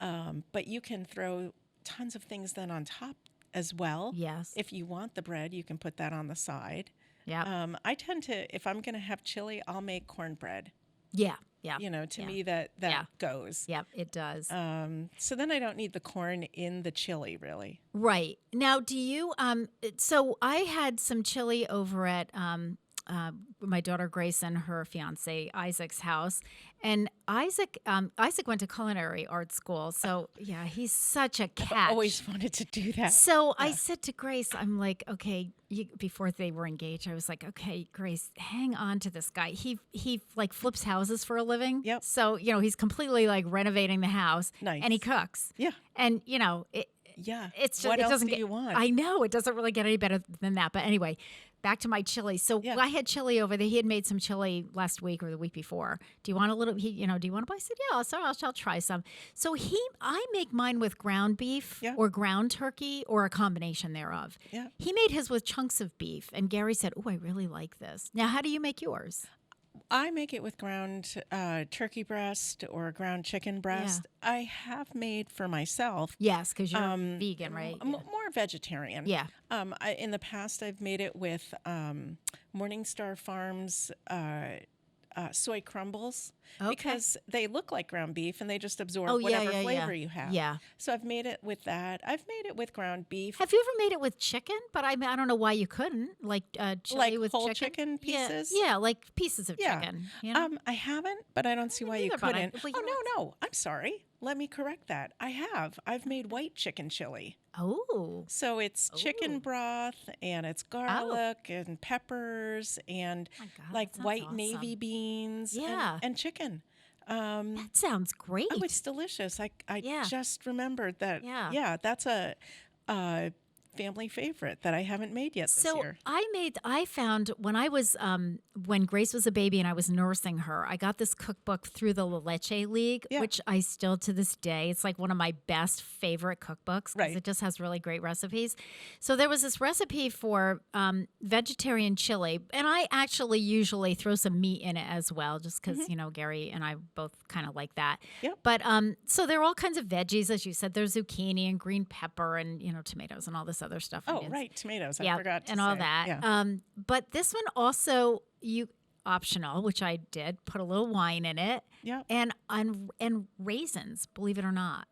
But you can throw tons of things then on top as well. Yes. If you want the bread, you can put that on the side. Yeah. I tend to, if I'm going to have chili, I'll make cornbread. Yeah. Yeah. To me that goes. Yep, it does. So then I don't need the corn in the chili, really. Right. Now, do you so I had some chili over at my daughter Grace and her fiance Isaac's house, and Isaac went to culinary art school. So yeah, he's such a catch. I've always wanted to do that. So I said to Grace, I'm like, okay, before they were engaged, I was like, okay, Grace, hang on to this guy. He like flips houses for a living. Yep. So, he's completely like renovating the house. Nice. And he cooks. Yeah. And, it's just, What it else doesn't do you want? I know it doesn't really get any better than that. But anyway, back to my chili. So I had chili over there. He had made some chili last week or the week before. Do you want a little? Do you want to buy? I said, yeah, I'll try some. So I make mine with ground beef or ground turkey or a combination thereof. Yeah. He made his with chunks of beef, and Gary said, "Oh, I really like this." Now, how do you make yours? I make it with ground turkey breast or ground chicken breast. I have made for myself. Yes, because you're vegan, right? More vegetarian. Yeah. In the past, I've made it with Morningstar Farms soy crumbles because they look like ground beef and they just absorb whatever flavor you have. Yeah. So I've made it with that. I've made it with ground beef. Have you ever made it with chicken? But I don't know why you couldn't. Like chili like with whole chicken pieces? Yeah, like pieces of chicken. I haven't, but I don't see why you neither, but couldn't. well, No. I'm sorry. Let me correct that. I have. I've made white chicken chili. Oh. So it's chicken broth and it's garlic and peppers and like white awesome. navy beans and chicken. That sounds great. Oh, it's delicious. I just remembered that. Yeah, that's a family favorite that I haven't made yet this year. I found when I was when Grace was a baby and I was nursing her, I got this cookbook through the La Leche League, which I still to this day, it's like one of my best favorite cookbooks because it just has really great recipes. So there was this recipe for vegetarian chili, and I actually usually throw some meat in it as well, just because Gary and I both kind of like that. Yep. But so there are all kinds of veggies, as you said. There's zucchini and green pepper and tomatoes and all this other stuff. Oh, right, tomatoes. I forgot to say. all that. Yeah. But this one also optional, which I did, put a little wine in it. Yeah. And raisins, believe it or not.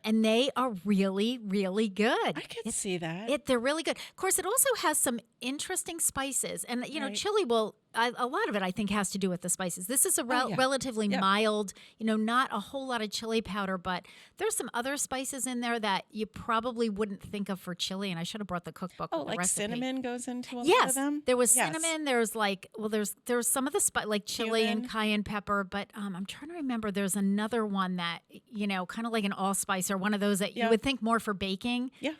And they are really, really good. I could see that. They're really good. Of course, it also has some interesting spices. And, chili will, a lot of it, I think, has to do with the spices. This is a relatively mild, not a whole lot of chili powder, but there's some other spices in there that you probably wouldn't think of for chili. And I should have brought the cookbook with the like recipe. cinnamon goes into a lot of them? There was cinnamon. There's there's some of the like chili Cumin. and cayenne pepper, but I'm trying to remember. There's another one that, kind of like an allspice or one of those that you would think more for baking. Yeah.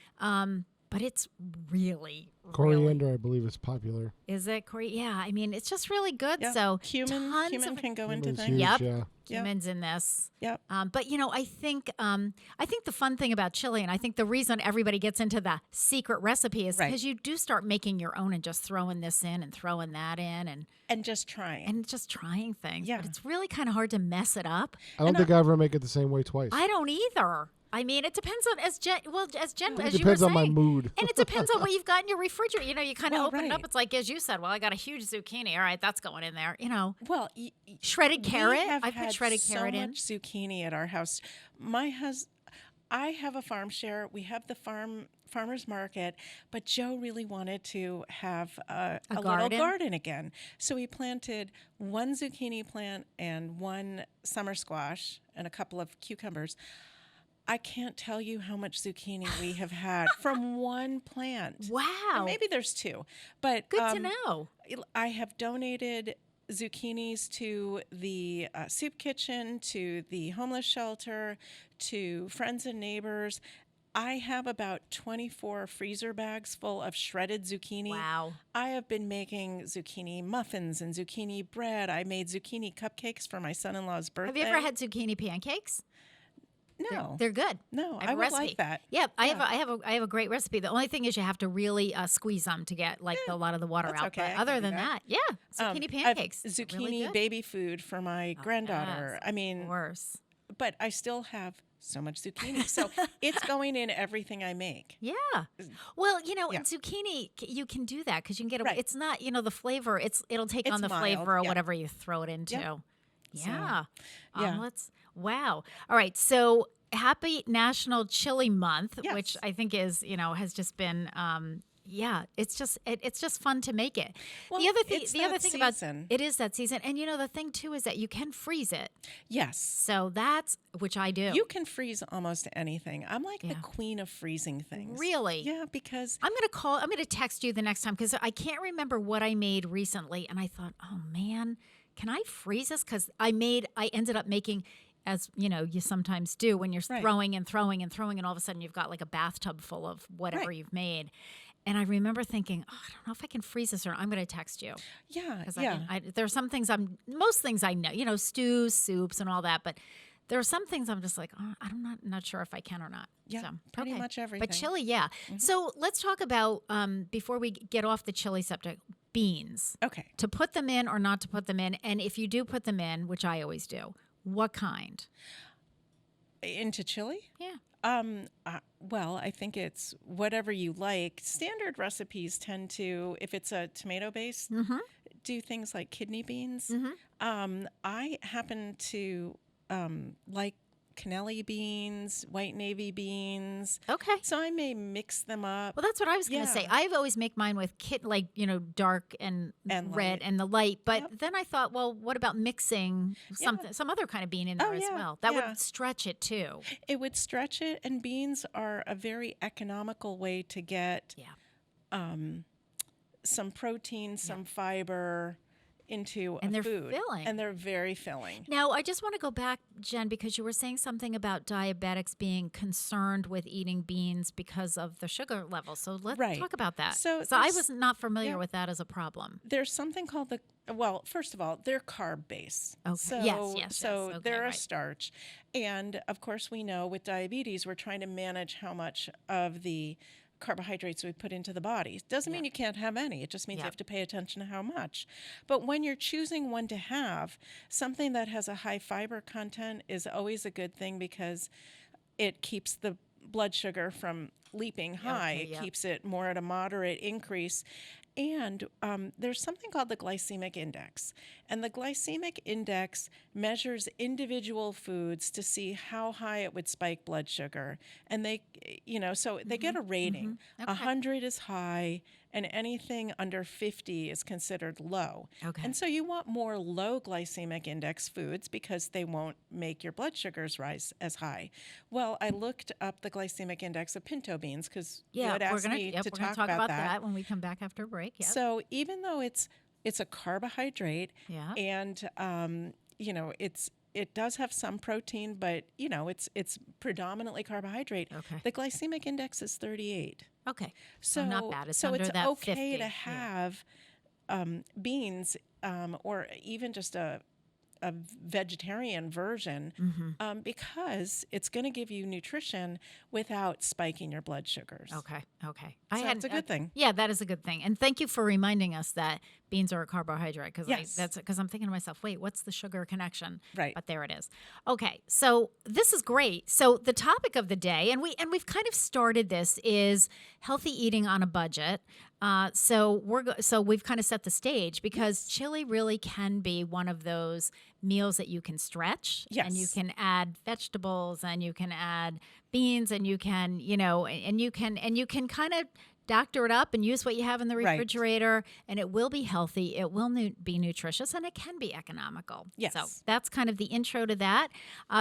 But it's really Coriander, I believe, is popular. Is it coriander? Yeah, I mean, it's just really good. Yeah. So cumin can go into things. Huge, Yep. yeah. Cumin's in this. Yep. But I think the fun thing about chili, and I think the reason everybody gets into the secret recipe is because you do start making your own and just throwing this in and throwing that in and just trying things. Yeah. But it's really kind of hard to mess it up. I don't think I ever make it the same way twice. I don't either. I mean, it depends on as you were saying. Depends on my mood. And it depends on what you've got in your refrigerator. You kind of open it up. right. It's like, as you said, well, I got a huge zucchini. All right, that's going in there. Well, shredded carrot. I put shredded carrot in. So much zucchini at our house. I have a farm share. We have the farmer's market, but Joe really wanted to have a little garden again. So he planted one zucchini plant and one summer squash and a couple of cucumbers. I can't tell you how much zucchini we have had from one plant. Wow. And maybe there's two, but Good to know. I have donated zucchinis to the soup kitchen, to the homeless shelter, to friends and neighbors. I have about 24 freezer bags full of shredded zucchini. Wow. I have been making zucchini muffins and zucchini bread. I made zucchini cupcakes for my son-in-law's birthday. Have you ever had zucchini pancakes? No. They're good. No, have I a would recipe. like that. Yeah, I have a great recipe. The only thing is you have to really squeeze them to get a lot of the water that's out. okay. I But other can do than that, zucchini I have pancakes. zucchini really good. baby food for my granddaughter. Yes, I mean, of course. But I still have so much zucchini. So it's going in everything I make. Yeah. Well, in zucchini, you can do that because you can get Right. It's not, the flavor. It'll take It's on the mild, flavor or yeah. whatever you throw it into. Yep. Yeah. yeah. Omelets. Wow. All right. So happy National Chili Month, Yes. which I think is, has just been Yeah, it's just fun to make it. Well, the other thing, it's the other that thing about season. it is that season, and the thing too is that you can freeze it. Yes. So that's which I do. You can freeze almost anything. I'm like the queen of freezing things. Really? Yeah, because I'm going to text you the next time because I can't remember what I made recently, and I thought, oh man, can I freeze this? Because I ended up making, as you sometimes do when you're throwing and throwing and throwing, and all of a sudden you've got like a bathtub full of whatever you've made. And I remember thinking, I don't know if I can freeze this or I'm going to text you. Yeah, there are some things most things I know, stews, soups, and all that, but there are some things I'm just like, I'm not sure if I can or not. Yeah, so, pretty much everything. But chili, yeah. Mm-hmm. So let's talk about, before we get off the chili subject, beans. Okay. To put them in or not to put them in, and if you do put them in, which I always do, what kind? Into chili? Yeah. Well, I think it's whatever you like. Standard recipes tend to, if it's a tomato base, do things like kidney beans. I happen to like cannelli beans, white navy beans. Okay. So I may mix them up. Well, that's what I was going to say. I've always make mine with dark and red light. and the light. But then I thought, well, what about mixing some other kind of bean in there as well? That would stretch it too. It would stretch it, and beans are a very economical way to get some protein, some fiber into and a they're food. Filling. And they're very filling. Now, I just want to go back, Jen, because you were saying something about diabetics being concerned with eating beans because of the sugar level. So let's talk about that. So I was not familiar with that as a problem. There's something called first of all, they're carb base. Okay. So, yes. Okay, they're a starch. And of course, we know with diabetes, we're trying to manage how much of the carbohydrates we put into the body. Doesn't mean you can't have any. It just means you have to pay attention to how much. But when you're choosing one to have, something that has a high fiber content is always a good thing because it keeps the blood sugar from leaping high. It keeps it more at a moderate increase. And there's something called the glycemic index. And the glycemic index measures individual foods to see how high it would spike blood sugar. And they, so they get a rating. 100 is high, and anything under 50 is considered low. Okay. And so you want more low glycemic index foods because they won't make your blood sugars rise as high. Well, I looked up the glycemic index of pinto beans because you had asked me to talk about that. When we come back after a break. Yep. So even though it's a carbohydrate, and it does have some protein, but it's predominantly carbohydrate. Okay. The glycemic index is 38. Okay. So not bad. It's so under it's that okay 50. to have beans or even just a vegetarian version because it's going to give you nutrition without spiking your blood sugars. Okay. So that's a good thing. Yeah, that is a good thing. And thank you for reminding us that beans are a carbohydrate because I'm thinking to myself, wait, what's the sugar connection? Right. But there it is. Okay, so this is great. So the topic of the day, and we've kind of started this, is healthy eating on a budget. So we've kind of set the stage because chili really can be one of those meals that you can stretch. Yes. And you can add vegetables and you can add beans and you can, and you can kind of doctor it up and use what you have in the refrigerator, and it will be healthy, it will be nutritious, and it can be economical. Yes. So that's kind of the intro to that.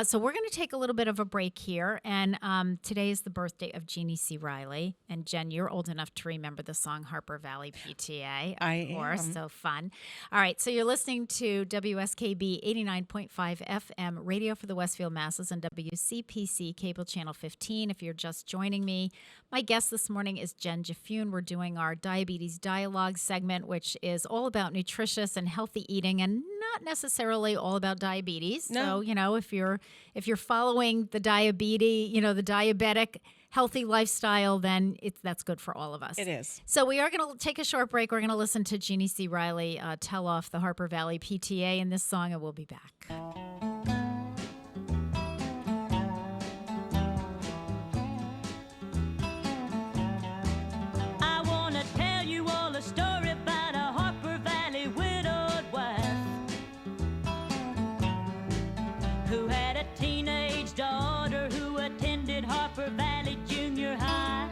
So we're going to take a little bit of a break here, and today is the birthday of Jeannie C. Riley. And Jen, you're old enough to remember the song Harper Valley PTA. Of course, so fun. All right, so you're listening to WSKB 89.5 FM, radio for the Westfield Masses, and WCPC Cable Channel 15. If you're just joining me, my guest this morning is Jen Jafune. We're doing our Diabetes Dialogue segment, which is all about nutritious and healthy eating and not necessarily all about diabetes. No. So, if you're following the diabetes, the diabetic healthy lifestyle, then that's good for all of us. It is. So we are going to take a short break. We're going to listen to Jeannie C. Riley tell off the Harper Valley PTA in this song, and we'll be back. I want to tell you all a story about a Harper Valley widowed wife who had a teenage daughter who attended Harper Valley Junior High.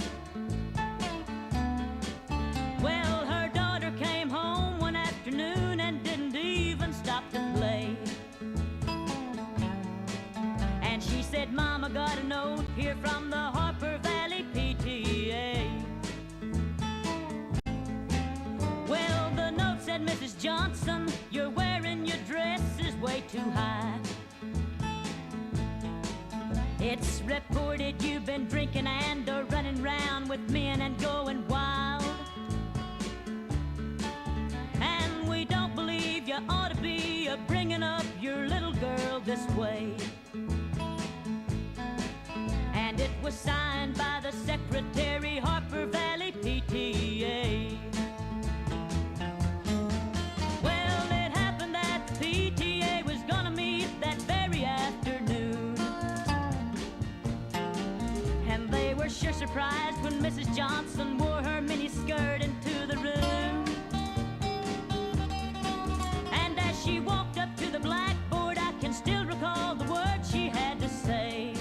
got a note here from the Harper Valley PTA. Well, the note said, Mrs. Johnson, you're wearing your dress is way too high. It's reported you've been drinking and running round with men and going wild. And we don't believe you ought to be bringing up your little girl this way. And it was signed by the Secretary, Harper Valley PTA. Well, it happened that the PTA was gonna meet that very afternoon. And they were sure surprised when Mrs. Johnson wore her mini skirt into the room. And as she walked up to the blackboard, I can still recall the words she had to say.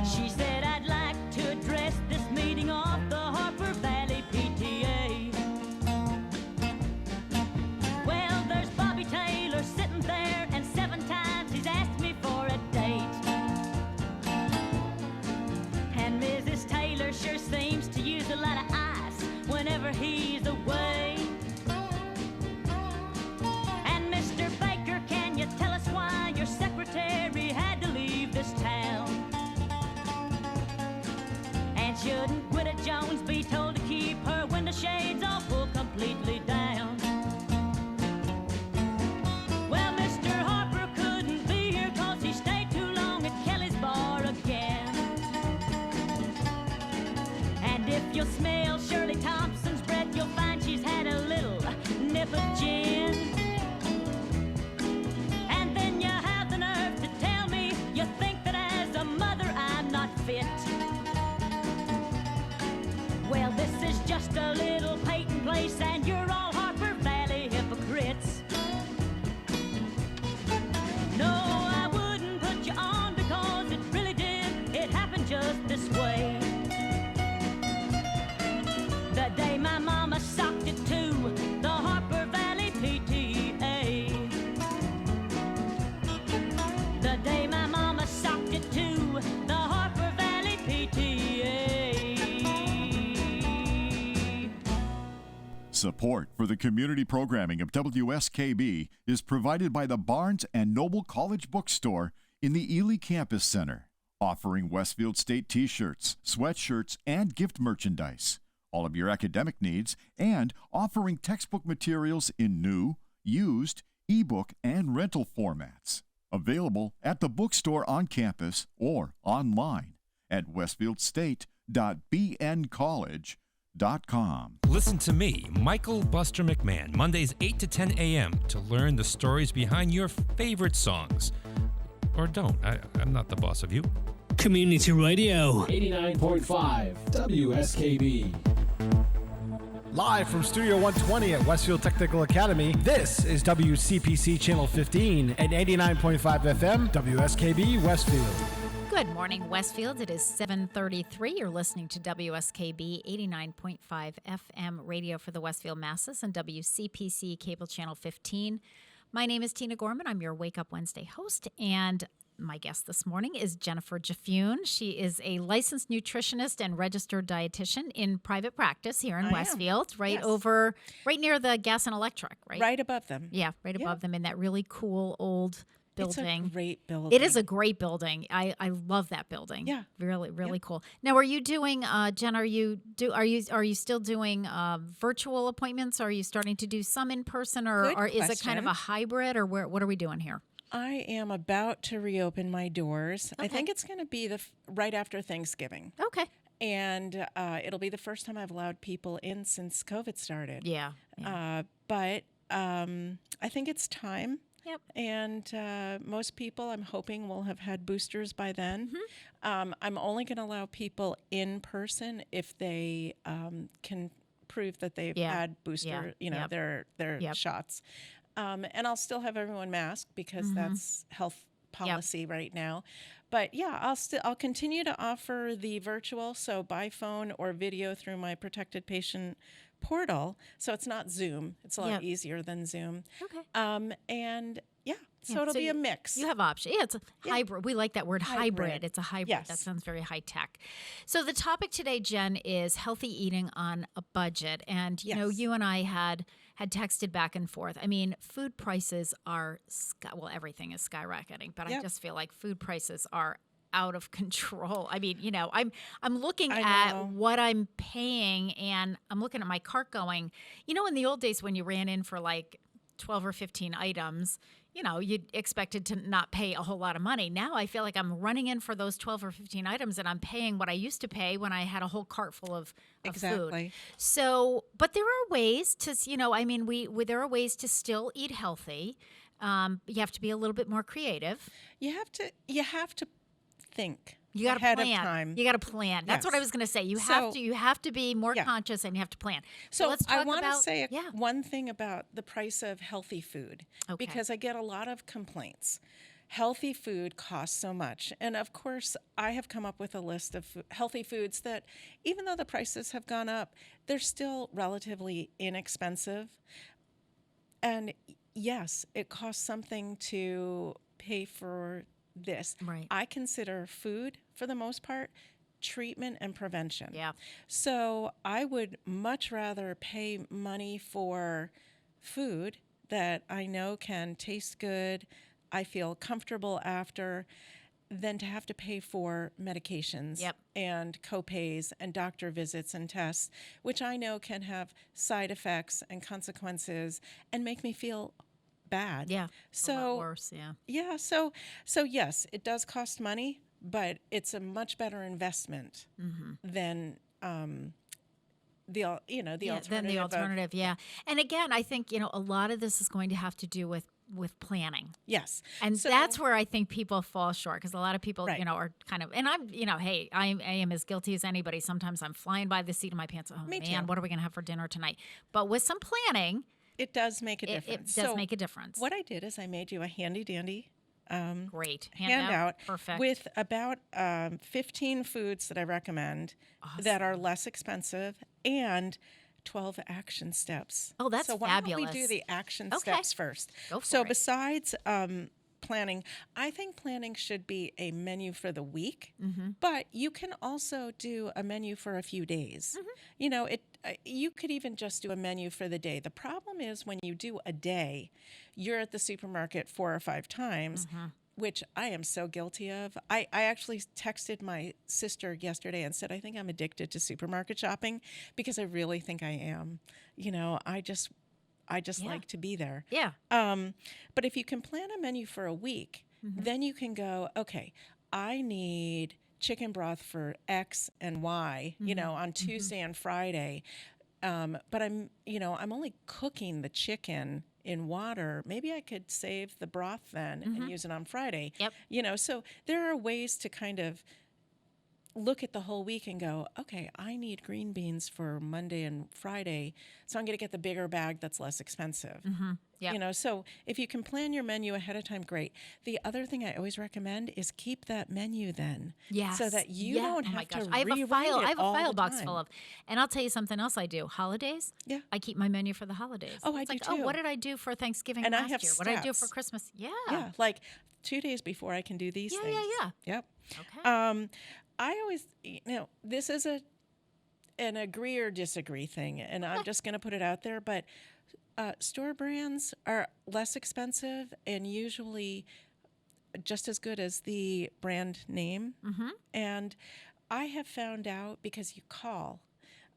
She said, I'd like to address this meeting of the Harper Valley PTA. Well, there's Bobby Taylor sitting there, and 7 times he's asked me for a date. And Mrs. Taylor sure seems to use a lot of ice whenever he's away. And Mr. Baker, can you tell us why your secretary had to leave this town? And shouldn't Gwida Jones be told to keep her window shades all pulled completely down? Well, Mr. Harper couldn't be here 'cause he stayed too long at Kelly's bar again. And if you'll smell Shirley Thompson's breath, you'll find she's had a little nip of gin. And then you have the nerve to tell me you think that as a mother I'm not fit. Well, this is just a little Peyton place, and you're all Harper Valley hypocrites. No, I wouldn't put you on because it really did. It happened just this way. The day my mama socked it to the Harper Valley PTA. The day my mama socked it to the Harper Valley PTA. Support for the community programming of WSKB is provided by the Barnes & Noble College Bookstore in the Ely Campus Center, offering Westfield State t-shirts, sweatshirts, and gift merchandise, all of your academic needs, and offering textbook materials in new, used, ebook, and rental formats. Available at the bookstore on campus or online at westfieldState.bncollege.com. Listen to me, Michael Buster McMahon, Mondays 8 to 10 a.m. to learn the stories behind your favorite songs. Or don't. I'm not the boss of you. Community Radio. 89.5 WSKB. Live from Studio 120 at Westfield Technical Academy, this is WCPC Channel 15 and 89.5 FM, WSKB Westfield. Good morning, Westfield. It is 7:33. You're listening to WSKB 89.5 FM radio for the Westfield Masses and WCPC Cable Channel 15. My name is Tina Gorman. I'm your Wake Up Wednesday host, and my guest this morning is Jennifer Jaffune. She is a licensed nutritionist and registered dietitian in private practice here in Westfield, right near the gas and electric, right? Right above them. Yeah, right above them in that really cool old building. It's a great building. It is a great building. I love that building. Yeah, really cool. Now, are you doing, Jen? Are you still doing virtual appointments? Are you starting to do some in person, or is it kind of a hybrid, or what are we doing here? I am about to reopen my doors. Okay. I think it's going to be right after Thanksgiving. Okay. And it'll be the first time I've allowed people in since COVID started. Yeah. But I think it's time. Yep. And most people, I'm hoping, will have had boosters by then. Mm-hmm. I'm only going to allow people in person if they can prove that they've had booster, their shots. And I'll still have everyone masked because that's health policy right now. But yeah, I'll continue to offer the virtual, so by phone or video through my protected patient portal. So it's not Zoom. It's a lot easier than Zoom. Okay. And Yeah. So it'll be a mix. You have options. Yeah, it's a hybrid. We like that word hybrid. It's a hybrid. Yes. That sounds very high tech. So the topic today, Jen, is healthy eating on a budget. And, you know, you and I had texted back and forth. I mean, food prices are, everything is skyrocketing, but I just feel like food prices are out of control. I mean, you know, I'm looking at what I'm paying, and I'm looking at my cart going, you know, in the old days when you ran in for like 12 or 15 items, you know, you expected to not pay a whole lot of money. Now I feel like I'm running in for those 12 or 15 items and I'm paying what I used to pay when I had a whole cart full of food. So, but there are ways to, you know, I mean, there are ways to still eat healthy. You have to be a little bit more creative. You have to think. You got to ahead plan. Of time. You got to plan. That's what I was going to say. You have to be more conscious, and you have to plan. So let's talk I want to about, say one thing about the price of healthy food, because I get a lot of complaints. Healthy food costs so much, and of course, I have come up with a list of healthy foods that, even though the prices have gone up, they're still relatively inexpensive. And yes, it costs something to pay for this. Right. I consider food, for the most part, treatment and prevention. Yeah. So I would much rather pay money for food that I know can taste good, I feel comfortable after, than to have to pay for medications and copays and doctor visits and tests, which I know can have side effects and consequences and make me feel bad. Yeah. So a lot worse. Yeah. Yeah. So yes, it does cost money, but it's a much better investment than the alternative. Than the alternative. Yeah. And again, I think, you know, a lot of this is going to have to do with planning. Yes. And that's where I think people fall short, because a lot of people, you know, are kind of, and I'm, you know, hey, I am as guilty as anybody. Sometimes I'm flying by the seat of my pants. Oh, Me man, too. what are we going to have for dinner tonight? But with some planning, it does make a difference. It does make a difference. What I did is I made you a handy dandy great handout Perfect. with about 15 foods that I recommend that are less expensive and 12 action steps. Oh, that's fabulous. fabulous. Why don't we do the action steps first? Go for so it. besides planning, I think planning should be a menu for the week, but you can also do a menu for a few days. You know, you could even just do a menu for the day. The problem is when you do a day, you're at the supermarket 4 or 5 times, which I am so guilty of. I actually texted my sister yesterday and said, I think I'm addicted to supermarket shopping, because I really think I am. You know, I just like to be there. Yeah. But if you can plan a menu for a week, then you can go, okay, I need chicken broth for X and Y, you know, on Tuesday and Friday. But I'm only cooking the chicken in water. Maybe I could save the broth then and use it on Friday. Yep. You know, so there are ways to kind of look at the whole week and go, okay, I need green beans for Monday and Friday, so I'm going to get the bigger bag that's less expensive. You know, so if you can plan your menu ahead of time, great. The other thing I always recommend is keep that menu then, so that you don't have to I have a rewrite file. it I have a all file the box time. full of, and I'll tell you something else I do. Holidays. Yeah. I keep my menu for the holidays. Oh, I It's do like, too. Oh, what did I do for Thanksgiving And I last have year? What did I do for steps. Christmas? Yeah. Yeah, like 2 days before I can do these Yeah, things. yeah. Yep. Okay. I always, you know, this is an agree or disagree thing, and I'm just going to put it out there, but store brands are less expensive and usually just as good as the brand name. And I have found out, because you call,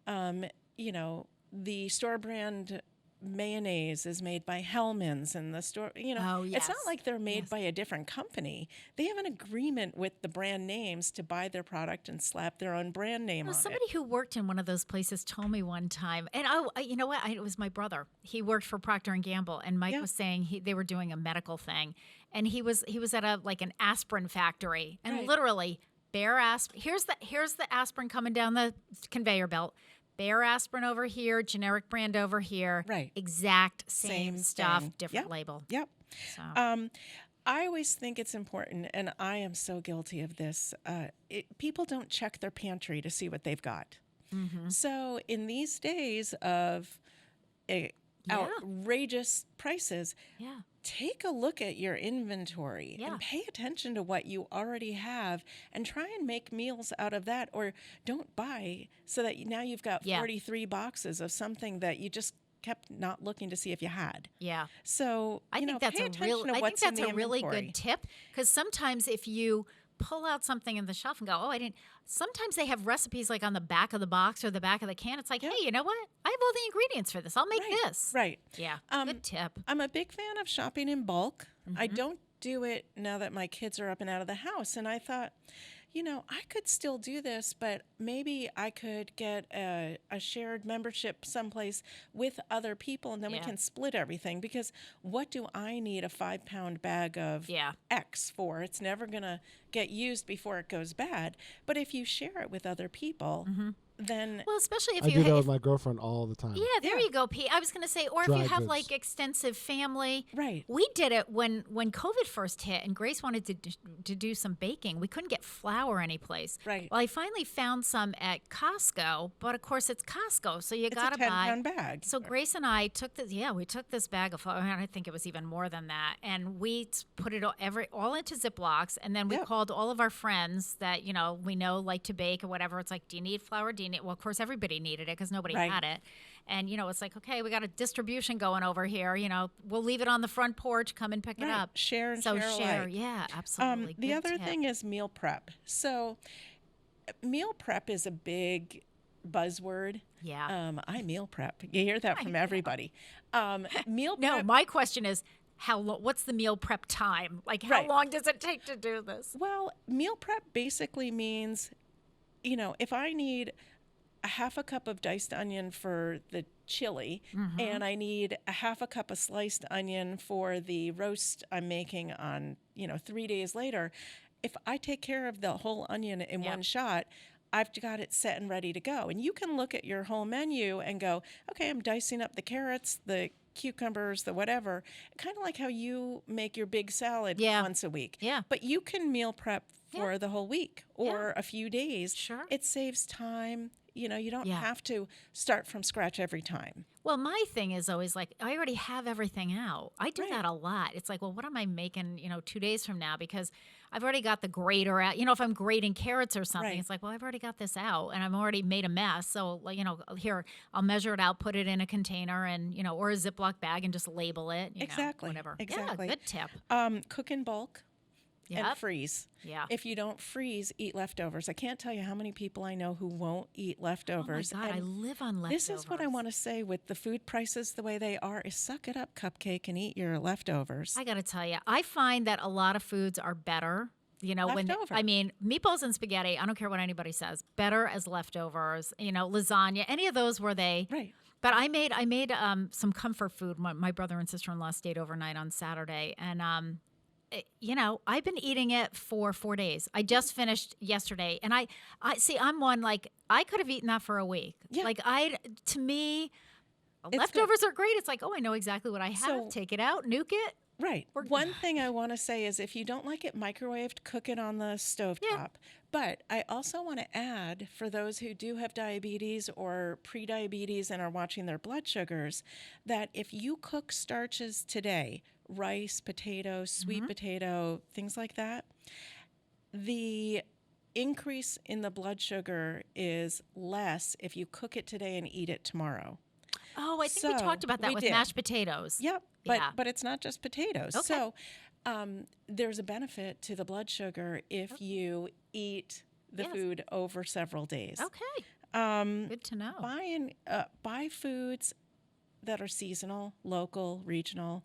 you know, the store brand mayonnaise is made by Hellman's, and the store, you know, it's not like they're made by a different company. They have an agreement with the brand names to buy their product and slap their own brand name on Somebody who worked in one of those places told me one time, and you know what? It was my brother. He worked for Procter and Gamble, and Mike was saying they were doing a medical thing, and he was at an aspirin factory, and literally bare aspirin. Here's the aspirin coming down the conveyor belt. Bare aspirin over here, generic brand over here. Right. Exact same stuff, thing. different label. Yep. So. I always think it's important, and I am so guilty of this. People don't check their pantry to see what they've got. So in these days of outrageous prices. Yeah. Take a look at your inventory and pay attention to what you already have and try and make meals out of that, or don't buy so that now you've got 43 boxes of something that you just kept not looking to see if you had. Yeah. So, I think that's a really good tip, because sometimes if you pull out something in the shelf and go, oh, I didn't. Sometimes they have recipes like on the back of the box or the back of the can. It's like, hey, you know what? I have all the ingredients for this. I'll make this. Right. Yeah. Good tip. I'm a big fan of shopping in bulk. I don't do it now that my kids are up and out of the house. And I thought, I could still do this, but maybe I could get a shared membership someplace with other people, and then we can split everything. Because what do I need a 5-pound bag of X for? It's never going to get used before it goes bad. But if you share it with other people, then... Well, especially if I you... do that with my girlfriend all the time. Yeah, there you go, Pete. I was going to say, or Dry if you have goods. like extensive family. Right. We did it when COVID first hit, and Grace wanted to do some baking. We couldn't get flour anyplace. Right. Well, I finally found some at Costco, but of course it's Costco, so you got to buy... It's a 10-pound bag. So Grace and I took this, we took this bag of flour, and I think it was even more than that, and we put it all into Ziplocs, and then we called all of our friends that, we know like to bake or whatever. It's like, do you need flour? Do you need... Well, of course, everybody needed it because nobody had it. And, it's like, okay, we got a distribution going over here. We'll leave it on the front porch. Come and pick it up. Share and so share alike. Yeah, absolutely. The Good other tip. thing is meal prep. So meal prep is a big buzzword. Yeah. I meal prep. You hear that from everybody. Meal prep. No, my question is, what's the meal prep time? Like, how long does it take to do this? Well, meal prep basically means, if I need a half a cup of diced onion for the chili, and I need a half a cup of sliced onion for the roast I'm making on, 3 days later, if I take care of the whole onion in one shot, I've got it set and ready to go. And you can look at your whole menu and go, okay, I'm dicing up the carrots, the cucumbers, the whatever, kind of like how you make your big salad once a week. Yeah. But you can meal prep for the whole week or a few days. Sure. It saves time. You don't have to start from scratch every time. Well, my thing is always like, I already have everything out. I do that a lot. It's like, well, what am I making, 2 days from now? Because I've already got the grater out. If I'm grating carrots or something, it's like, well, I've already got this out and I've already made a mess. So, here, I'll measure it out, put it in a container and, or a Ziploc bag and just label it. Exactly. Whatever. Exactly. Yeah, good tip. Cook in bulk. And freeze. Yeah. If you don't freeze, eat leftovers. I can't tell you how many people I know who won't eat leftovers. Oh my God, I live on leftovers. This is what I want to say with the food prices the way they are, is suck it up, cupcake, and eat your leftovers. I got to tell you, I find that a lot of foods are better. Leftover. Meatballs and spaghetti, I don't care what anybody says, better as leftovers, lasagna, any of those were they. Right. But I made some comfort food. My brother and sister-in-law stayed overnight on Saturday, and I've been eating it for 4 days. I just finished yesterday, and I see. I'm one like I could have eaten that for a week. Yeah. Like to me, leftovers are great. It's like, oh, I know exactly what I have. So- Take it out, nuke it. Right. One thing I want to say is if you don't like it microwaved, cook it on the stovetop. But I also want to add, for those who do have diabetes or pre-diabetes and are watching their blood sugars, that if you cook starches today, rice, potato, sweet potato, things like that, the increase in the blood sugar is less if you cook it today and eat it tomorrow. Oh, I think we talked about that with mashed potatoes. Yep, but it's not just potatoes. Okay. So there's a benefit to the blood sugar if you eat the food over several days. Okay. Good to know. Buy foods that are seasonal, local, regional,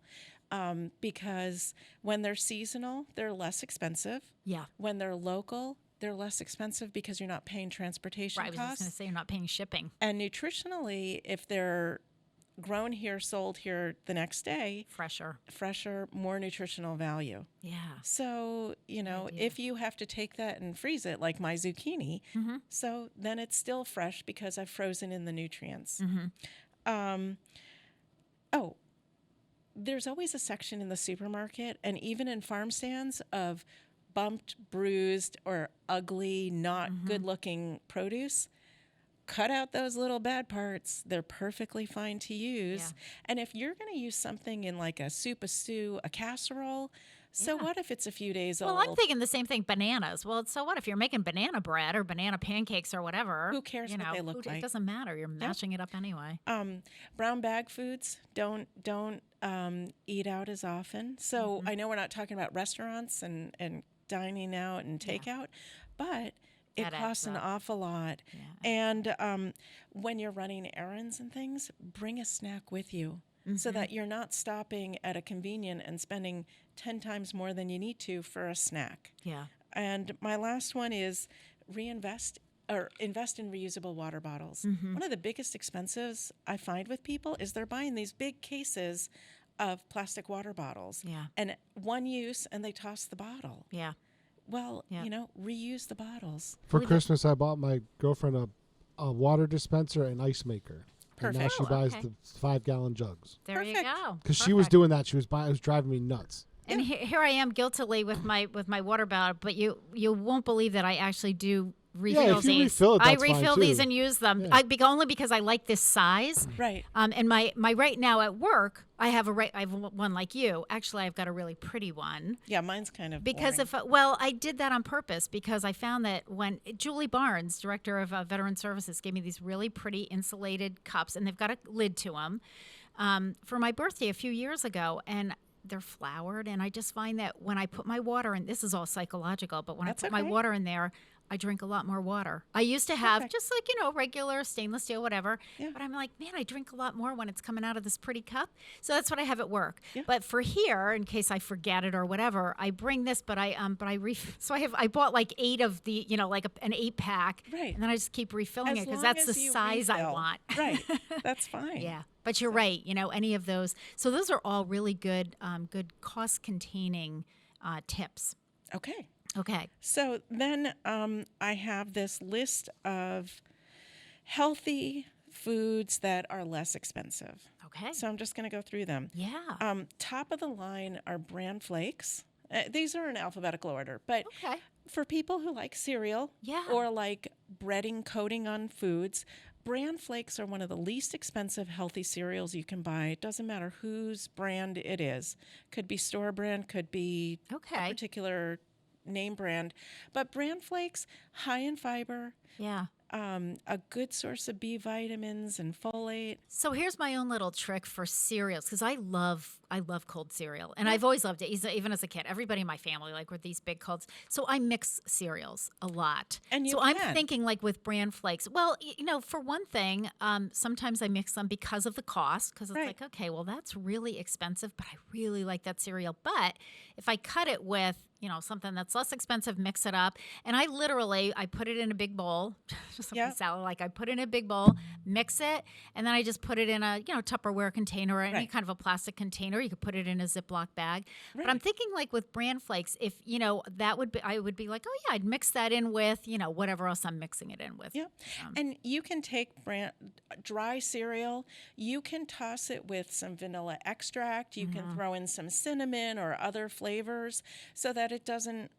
because when they're seasonal, they're less expensive. Yeah. When they're local, they're less expensive because you're not paying transportation costs. I was just costs. going to say you're not paying shipping. And nutritionally, if they're grown here, sold here the next day, fresher, more nutritional value. Yeah. So, if you have to take that and freeze it, like my zucchini, so then it's still fresh because I've frozen in the nutrients. There's always a section in the supermarket and even in farm stands of bumped, bruised, or ugly, not good-looking produce. cut out those little bad parts. They're perfectly fine to use. And if you're going to use something in like a soup, a stew, a casserole, so what if it's a few days old? Well, I'm thinking the same thing, bananas. Well, so what if you're making banana bread or banana pancakes or whatever? Who cares what they look like? It doesn't matter. You're mashing it up anyway. Brown bag foods, don't eat out as often. So I know we're not talking about restaurants and dining out and takeout, but it That costs adds an up. awful lot. And when you're running errands and things, bring a snack with you so that you're not stopping at a convenient and spending 10 times more than you need to for a snack. Yeah. And my last one is invest in reusable water bottles. One of the biggest expenses I find with people is they're buying these big cases of plastic water bottles. Yeah. And one use and they toss the bottle. Yeah. Well, reuse the bottles. For Christmas, I bought my girlfriend a water dispenser and ice maker. And now Perfect. she buys the 5-gallon jugs. There you go. Because she was doing that. She was buying. It was driving me nuts. And here I am guiltily with my water bottle, but you won't believe that I actually do refill if you these. refill it, I that's fine, refill too. these and use them. Only because I like this size. Right. And my right now at work, I have one like you. Actually, I've got a really pretty one. Yeah, mine's kind of Because boring. I did that on purpose because I found that when Julie Barnes, director of Veteran Services, gave me these really pretty insulated cups, and they've got a lid to them, for my birthday a few years ago, and they're flowered, and I just find that when I put my water in, this is all psychological, but when I put my water in there, I drink a lot more water. I used to have just like, regular stainless steel, whatever. Yeah. But I'm like, man, I drink a lot more when it's coming out of this pretty cup. So that's what I have at work. Yeah. But for here, in case I forget it or whatever, I bring this, but I bought like 8 of the, like an 8-pack. Right. And then I just keep refilling As it because long that's as the you size I refill. want. Right. That's fine. Yeah. But you're right. Any of those. So those are all really good, good cost-containing tips. Okay. Okay. So then I have this list of healthy foods that are less expensive. Okay. So I'm just going to go through them. Yeah. Top of the line are bran flakes. These are in alphabetical order, but for people who like cereal or like breading coating on foods, bran flakes are one of the least expensive healthy cereals you can buy. It doesn't matter whose brand it is. Could be store brand, could be a particular name brand. But bran flakes, high in fiber. Yeah. A good source of B vitamins and folate. So here's my own little trick for cereals, because I love cold cereal, and I've always loved it, even as a kid. Everybody in my family were these big colds. So I mix cereals a lot. And I'm thinking like with bran flakes. Well, for one thing, sometimes I mix them because of the cost, because it's like, okay, well that's really expensive, but I really like that cereal. But if I cut it with something that's less expensive, mix it up. And I put it in a big bowl, just like a salad. Like I put it in a big bowl, mix it, and then I just put it in a, Tupperware container or any kind of a plastic container. You could put it in a Ziploc bag. But I'm thinking like with bran flakes, if, I would be like, oh yeah, I'd mix that in with, whatever else I'm mixing it in with. Yeah. And you can take dry cereal, you can toss it with some vanilla extract. You can throw in some cinnamon or other flavors so that it doesn't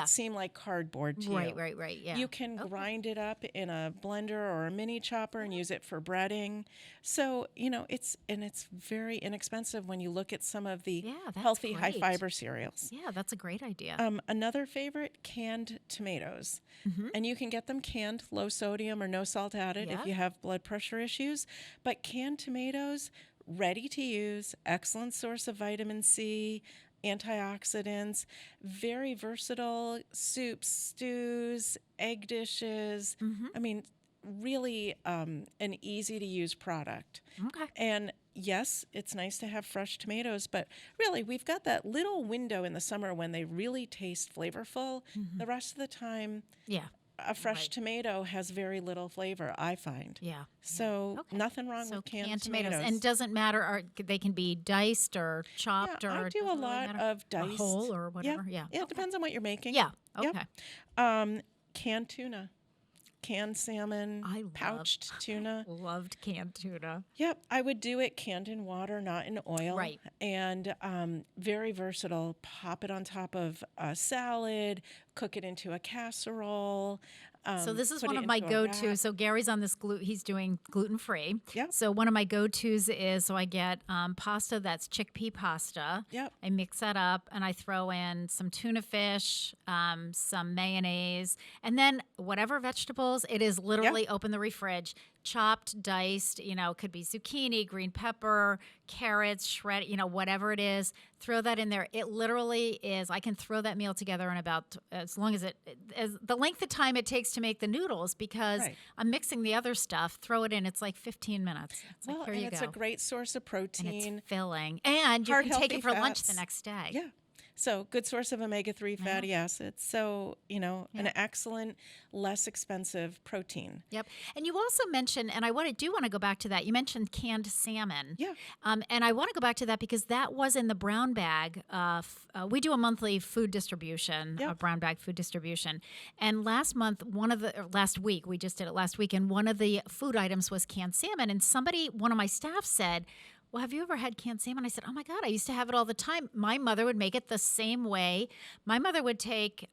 seem like cardboard to you. Right. Yeah. You can grind it up in a blender or a mini chopper and use it for breading. So, it's very inexpensive when you look at some of the healthy, high fiber cereals. Yeah, that's a great idea. Another favorite, canned tomatoes. And you can get them canned, low sodium or no salt added if you have blood pressure issues. But canned tomatoes, ready to use, excellent source of vitamin C, antioxidants, very versatile soups, stews, egg dishes. I mean, really an easy to use product. Okay. And yes, it's nice to have fresh tomatoes, but really we've got that little window in the summer when they really taste flavorful. The rest of the time, a fresh tomato has very little flavor, I find. Yeah. So nothing wrong with canned tomatoes. And it doesn't matter, they can be diced or chopped I do a lot of diced. Or whole or whatever. Yeah. It depends on what you're making. Yeah. Okay. Yep. Canned tuna. Canned salmon, pouched tuna. Loved canned tuna. Yep, I would do it canned in water, not in oil. Right. And very versatile. Pop it on top of a salad, cook it into a casserole. So this is put one it of my into a go-to. wrap. So Gary's on this he's doing gluten-free. Yep. So one of my go-tos is, so I get pasta that's chickpea pasta. Yep. I mix that up and I throw in some tuna fish, some mayonnaise, and then whatever vegetables, it is literally open the fridge, chopped, diced, could be zucchini, green pepper, carrots, shredded, whatever it is, throw that in there. It literally is, I can throw that meal together in about, as long as as the length of time it takes to make the noodles, because I'm mixing the other stuff, throw it in, it's like 15 minutes. It's like, here you it's go. a great source of protein. And it's filling. And you Heart can take healthy it for lunch the fats. next day. Yeah. So good source of omega-3 fatty acids. So, an excellent, less expensive protein. Yep. And you also mentioned, and I do want to go back to that. You mentioned canned salmon. Yeah. And I want to go back to that because that was in the brown bag. We do a monthly food distribution, a brown bag food distribution. And last week, we just did it last week, and one of the food items was canned salmon. And one of my staff said, well, have you ever had canned salmon? I said, oh my God, I used to have it all the time. My mother would make it the same way. My mother would take,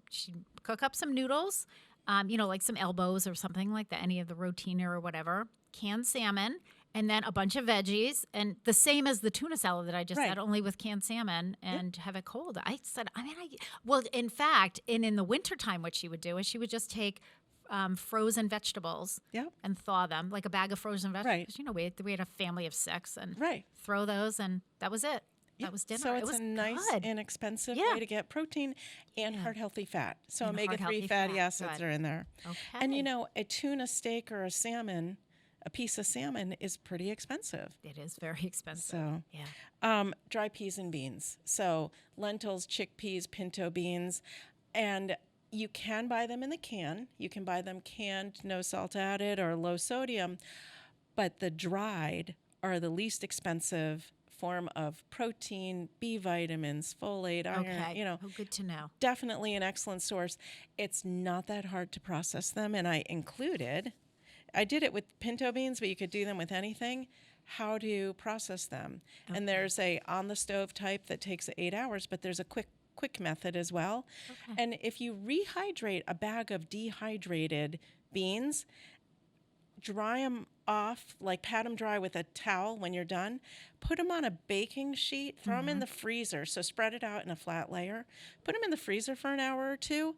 she'd cook up some noodles, like some elbows or something like that, any of the rotina or whatever, canned salmon, and then a bunch of veggies, and the same as the tuna salad that I just said, only with canned salmon, and have it cold. I said, in fact, in the wintertime, what she would do is she would just take frozen vegetables and thaw them, like a bag of frozen vegetables. We had a family of 6 and throw those, and that was it. That was dinner. So it it's was a nice, good. inexpensive way to get protein and heart-healthy fat. So omega-3 fatty acids are in there. Okay. And, a tuna steak or a piece of salmon is pretty expensive. It is very expensive. So, dry peas and beans. So lentils, chickpeas, pinto beans, and you can buy them in the can. You can buy them canned, no salt added or low sodium, but the dried are the least expensive form of protein, B vitamins, folate, iron. Okay. Good to know. Definitely an excellent source. It's not that hard to process them, and I did it with pinto beans, but you could do them with anything, how to process them. Okay. And there's a on the stove type that takes 8 hours, but there's a quick method as well. Okay. And if you rehydrate a bag of dehydrated beans, dry them off, like pat them dry with a towel when you're done, put them on a baking sheet, throw them in the freezer, so spread it out in a flat layer, put them in the freezer for an hour or two.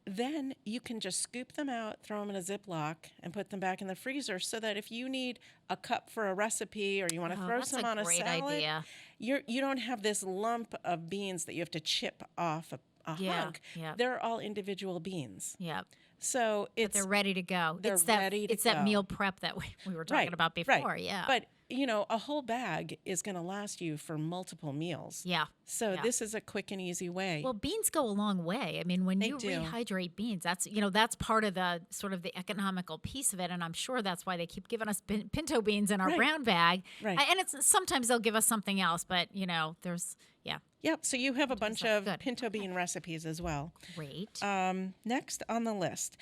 Then you can just scoop them out, throw them in a Ziploc, and put them back in the freezer so that if you need a cup for a recipe or you want to throw some on a salad, idea. You don't have this lump of beans that you have to chip off a hunk. Yeah. They're all individual beans. Yeah. So but they're ready to go. They're ready to go. It's that meal prep that we were talking about before. Right. Yeah. But a whole bag is going to last you for multiple meals. Yeah. So this is a quick and easy way. Well, beans go a long way. I mean, when you do. rehydrate beans, that's part of the sort of the economical piece of it, and I'm sure that's why they keep giving us pinto beans in our brown bag. Right. And it's sometimes they'll give us something else, but there's Yep. So you have a bunch of pinto bean recipes as well. Great. Next on the list,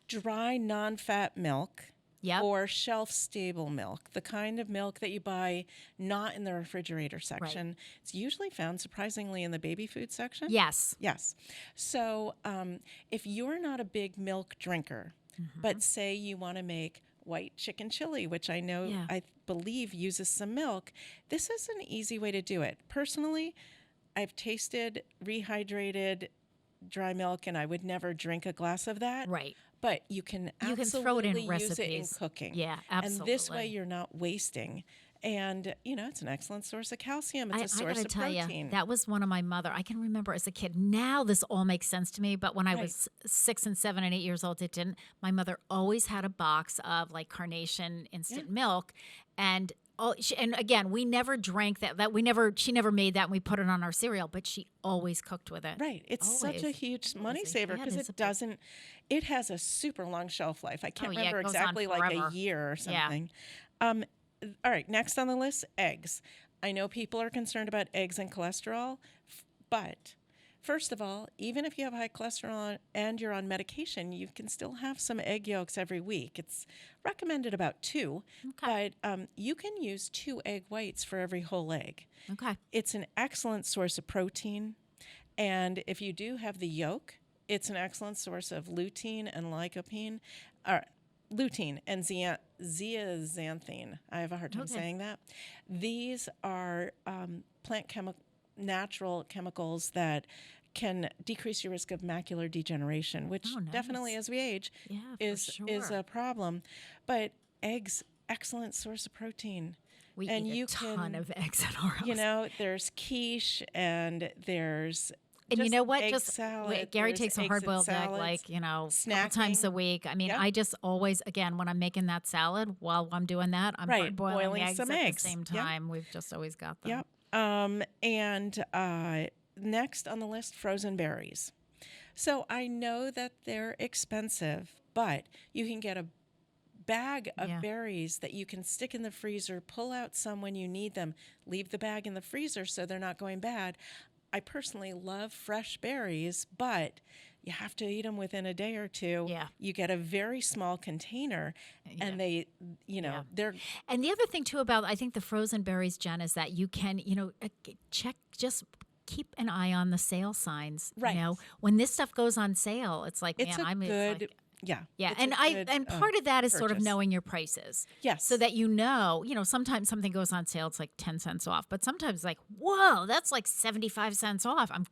dry non-fat milk. Yep. Or shelf-stable milk, the kind of milk that you buy not in the refrigerator section. Right. It's usually found, surprisingly, in the baby food section. Yes. Yes. So if you're not a big milk drinker, but say you want to make white chicken chili, which I know, I believe uses some milk, this is an easy way to do it. Personally, I've tasted rehydrated dry milk, and I would never drink a glass of that. Right. But you can absolutely throw it in use recipes. it in cooking. Yeah, absolutely. And this way you're not wasting. And, it's an excellent source of calcium. It's a source of protein. I gotta tell you, that was one of my mother. I can remember as a kid. Now this all makes sense to me. But when I was 6 and 7 and 8 years old, it didn't. My mother always had a box of like Carnation instant milk. And again, we never drank that. She never made that and we put it on our cereal, but she always cooked with it. Right. It's such a huge money saver because it has a super long shelf life. I can't remember exactly like a year or something. Yeah. All right. Next on the list, eggs. I know people are concerned about eggs and cholesterol, but first of all, even if you have high cholesterol and you're on medication, you can still have some egg yolks every week. It's recommended about 2, but you can use 2 egg whites for every whole egg. Okay. It's an excellent source of protein, And if you do have the yolk, it's an excellent source of lutein and lycopene, or lutein and zeaxanthine. I have a hard time saying that. These are natural chemicals that can decrease your risk of macular degeneration, which definitely as we age is a problem. But eggs, excellent source of protein. We eat a ton of eggs in our house. You know, there's quiche and there's and you know what? Egg just salad, Gary takes a hard-boiled egg, like, you know, a couple times a week. I mean, I just always, again, when I'm making that salad, while I'm doing that, I'm boiling eggs some at eggs. the same time. We've just always got them. And next on the list, frozen berries. So I know that they're expensive, but you can get a bag of berries that you can stick in the freezer, pull out some when you need them, leave the bag in the freezer so they're not going bad. I personally love fresh berries, but you have to eat them within a day or two. Yeah. You get a very small container, and they, you know, they're... And the other thing, too, about, I think, the frozen berries, Jen, is that you can, you know, just keep an eye on the sale signs. Right. You know, when this stuff goes on sale, it's like, It's man, good... Like, yeah. And part of that is sort of knowing your prices. Yes. So that you know, sometimes something goes on sale, it's like 10 cents off, but sometimes like, whoa, that's like 75 cents off. I'm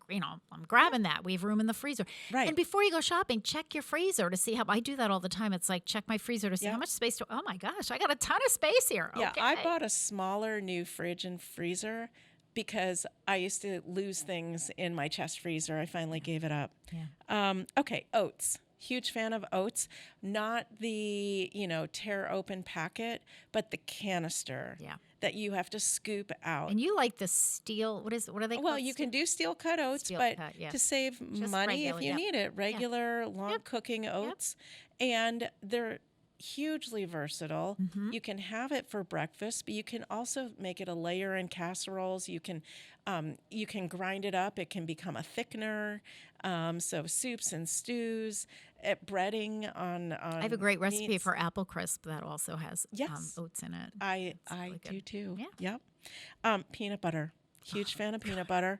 grabbing that. We have room in the freezer. Right. And before you go shopping, check your freezer to see how, I do that all the time. It's like, check my freezer to see how much space oh my gosh, I got a ton of space here. Yeah. Okay. I bought a smaller new fridge and freezer because I used to lose things in my chest freezer. I finally gave it up. Yeah. Okay. Oats. Huge fan of oats, not the, tear open packet, but the canister that you have to scoop out. And you like the steel, what are they called? Well, you can do steel cut oats, to save money if you need it, regular long cooking oats. And they're hugely versatile. You can have it for breakfast, but you can also make it a layer in casseroles. You can grind it up. It can become a thickener. So soups and stews, breading on I have a great recipe meats. for apple crisp that also has oats in it. I really do too. Yeah. Yep. Peanut butter. Huge fan of peanut butter.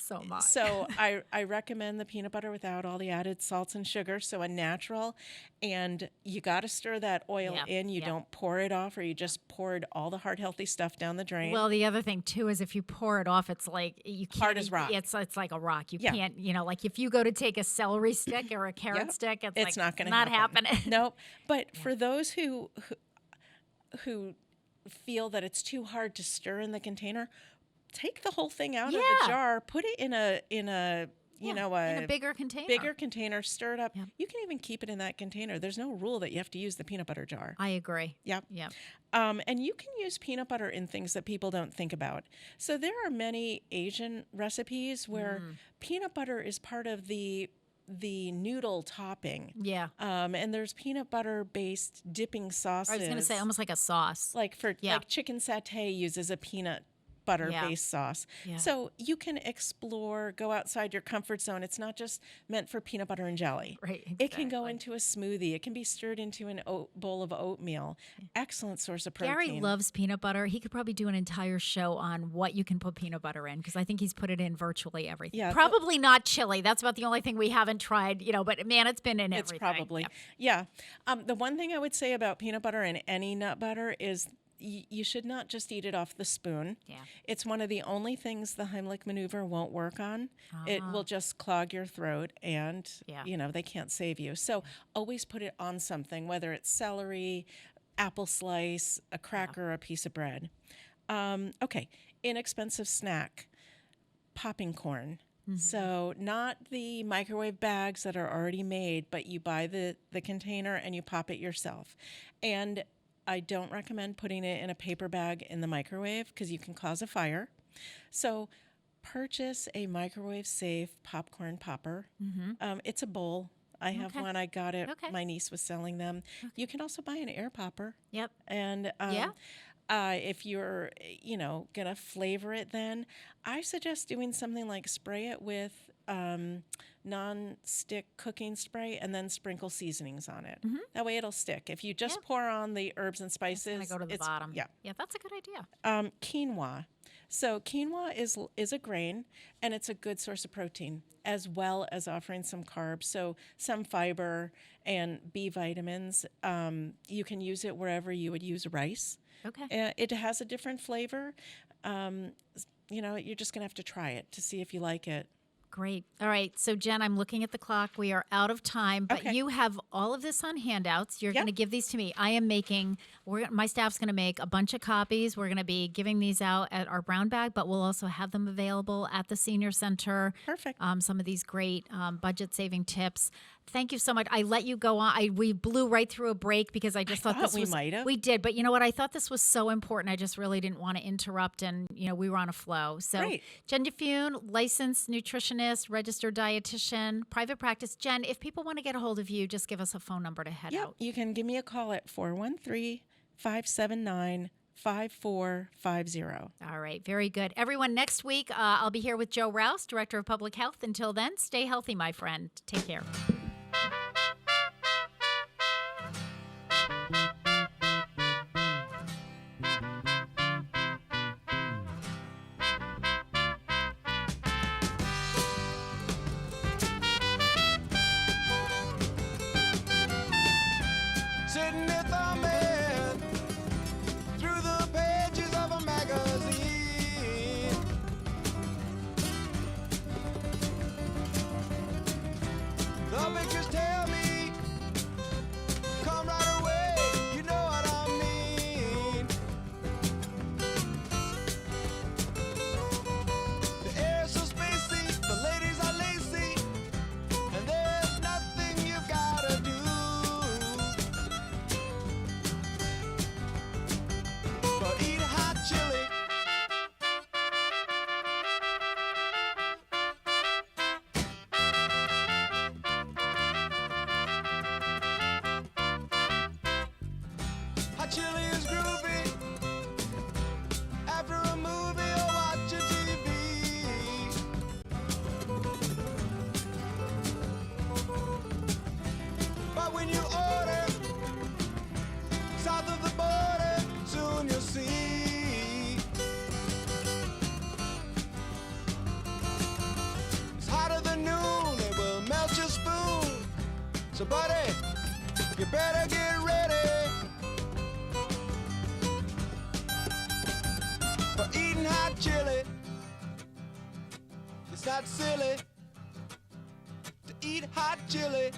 So much. So I recommend the peanut butter without all the added salts and sugar. So a natural, and you got to stir that oil in. You don't pour it off, or you just poured all the heart healthy stuff down the drain. Well, the other thing too is if you pour it off, it's like you can't. Hard as rock. It's like a rock. You can't. Like if you go to take a celery stick or a carrot stick, it's not going to happen. Nope. But for those who feel that it's too hard to stir in the container, take the whole thing out of the jar, put it in a in a bigger container. Stir it up. You can even keep it in that container. There's no rule that you have to use the peanut butter jar. I agree. Yep. And you can use peanut butter in things that people don't think about. So there are many Asian recipes where peanut butter is part of the noodle topping. Yeah. And there's peanut butter based dipping sauces. I was going to say almost like a sauce. Like chicken satay uses a peanut butter-based sauce. Yeah. So you can explore, go outside your comfort zone. It's not just meant for peanut butter and jelly. Right. Exactly. It can go into a smoothie. It can be stirred into an bowl of oatmeal. Excellent source of protein. Gary loves peanut butter. He could probably do an entire show on what you can put peanut butter in, because I think he's put it in virtually everything. Yeah, probably not chili. That's about the only thing we haven't tried, but man, it's been in everything. It's probably. Yeah. The one thing I would say about peanut butter and any nut butter is you should not just eat it off the spoon. Yeah. It's one of the only things the Heimlich maneuver won't work on. It will just clog your throat, and they can't save you. So always put it on something, whether it's celery, apple slice, a cracker, a piece of bread. Okay, inexpensive snack, popping corn. So not the microwave bags that are already made, but you buy the container and you pop it yourself. And I don't recommend putting it in a paper bag in the microwave because you can cause a fire. So purchase a microwave-safe popcorn popper. It's a bowl. I have one. I got it. Okay. My niece was selling them. Okay. You can also buy an air popper. Yep. And if you're, going to flavor it then, I suggest doing something like spray it with non-stick cooking spray and then sprinkle seasonings on it. That way it'll stick. If you just pour on the herbs and spices, it's going to go to the bottom. Yeah. Yeah, that's a good idea. Quinoa. So quinoa is a grain, and it's a good source of protein, as well as offering some carbs, so some fiber and B vitamins. You can use it wherever you would use rice. Okay. It has a different flavor. You're just going to have to try it to see if you like it. Great. All right. So, Jen, I'm looking at the clock. We are out of time, but Okay. you have all of this on handouts. You're Yep. going to give these to me. I am my staff's going to make a bunch of copies. We're going to be giving these out at our brown bag, but we'll also have them available at the senior center. Perfect. Some of these great budget saving tips. Thank you so much. I let you go on. We blew right through a break because I just thought this we was. might have. We did, but you know what? I thought this was so important. I just really didn't want to interrupt, and we were on a flow. So, Great. Jen DeFune, licensed nutritionist, registered dietitian, private practice. Jen, if people want to get a hold of you, just give us a phone number to head out. You can give me a call at 413-579-5450. All right, very good. Everyone, next week I'll be here with Joe Rouse, Director of Public Health. Until then, stay healthy, my friend. Take care. Sitting there thumbing through the pages of a magazine. The pictures tell me, come right away, you know what I mean. The air's so spacey, the ladies are lacy, and there's nothing you've gotta do. But eat hot chili. Hot chili is groovy. After a movie or watch a TV. But when you order south of the border, soon you'll see. It's hotter than noon, it will melt your spoon. So buddy, you better get ready for eating hot chili. It's not silly to eat hot chili.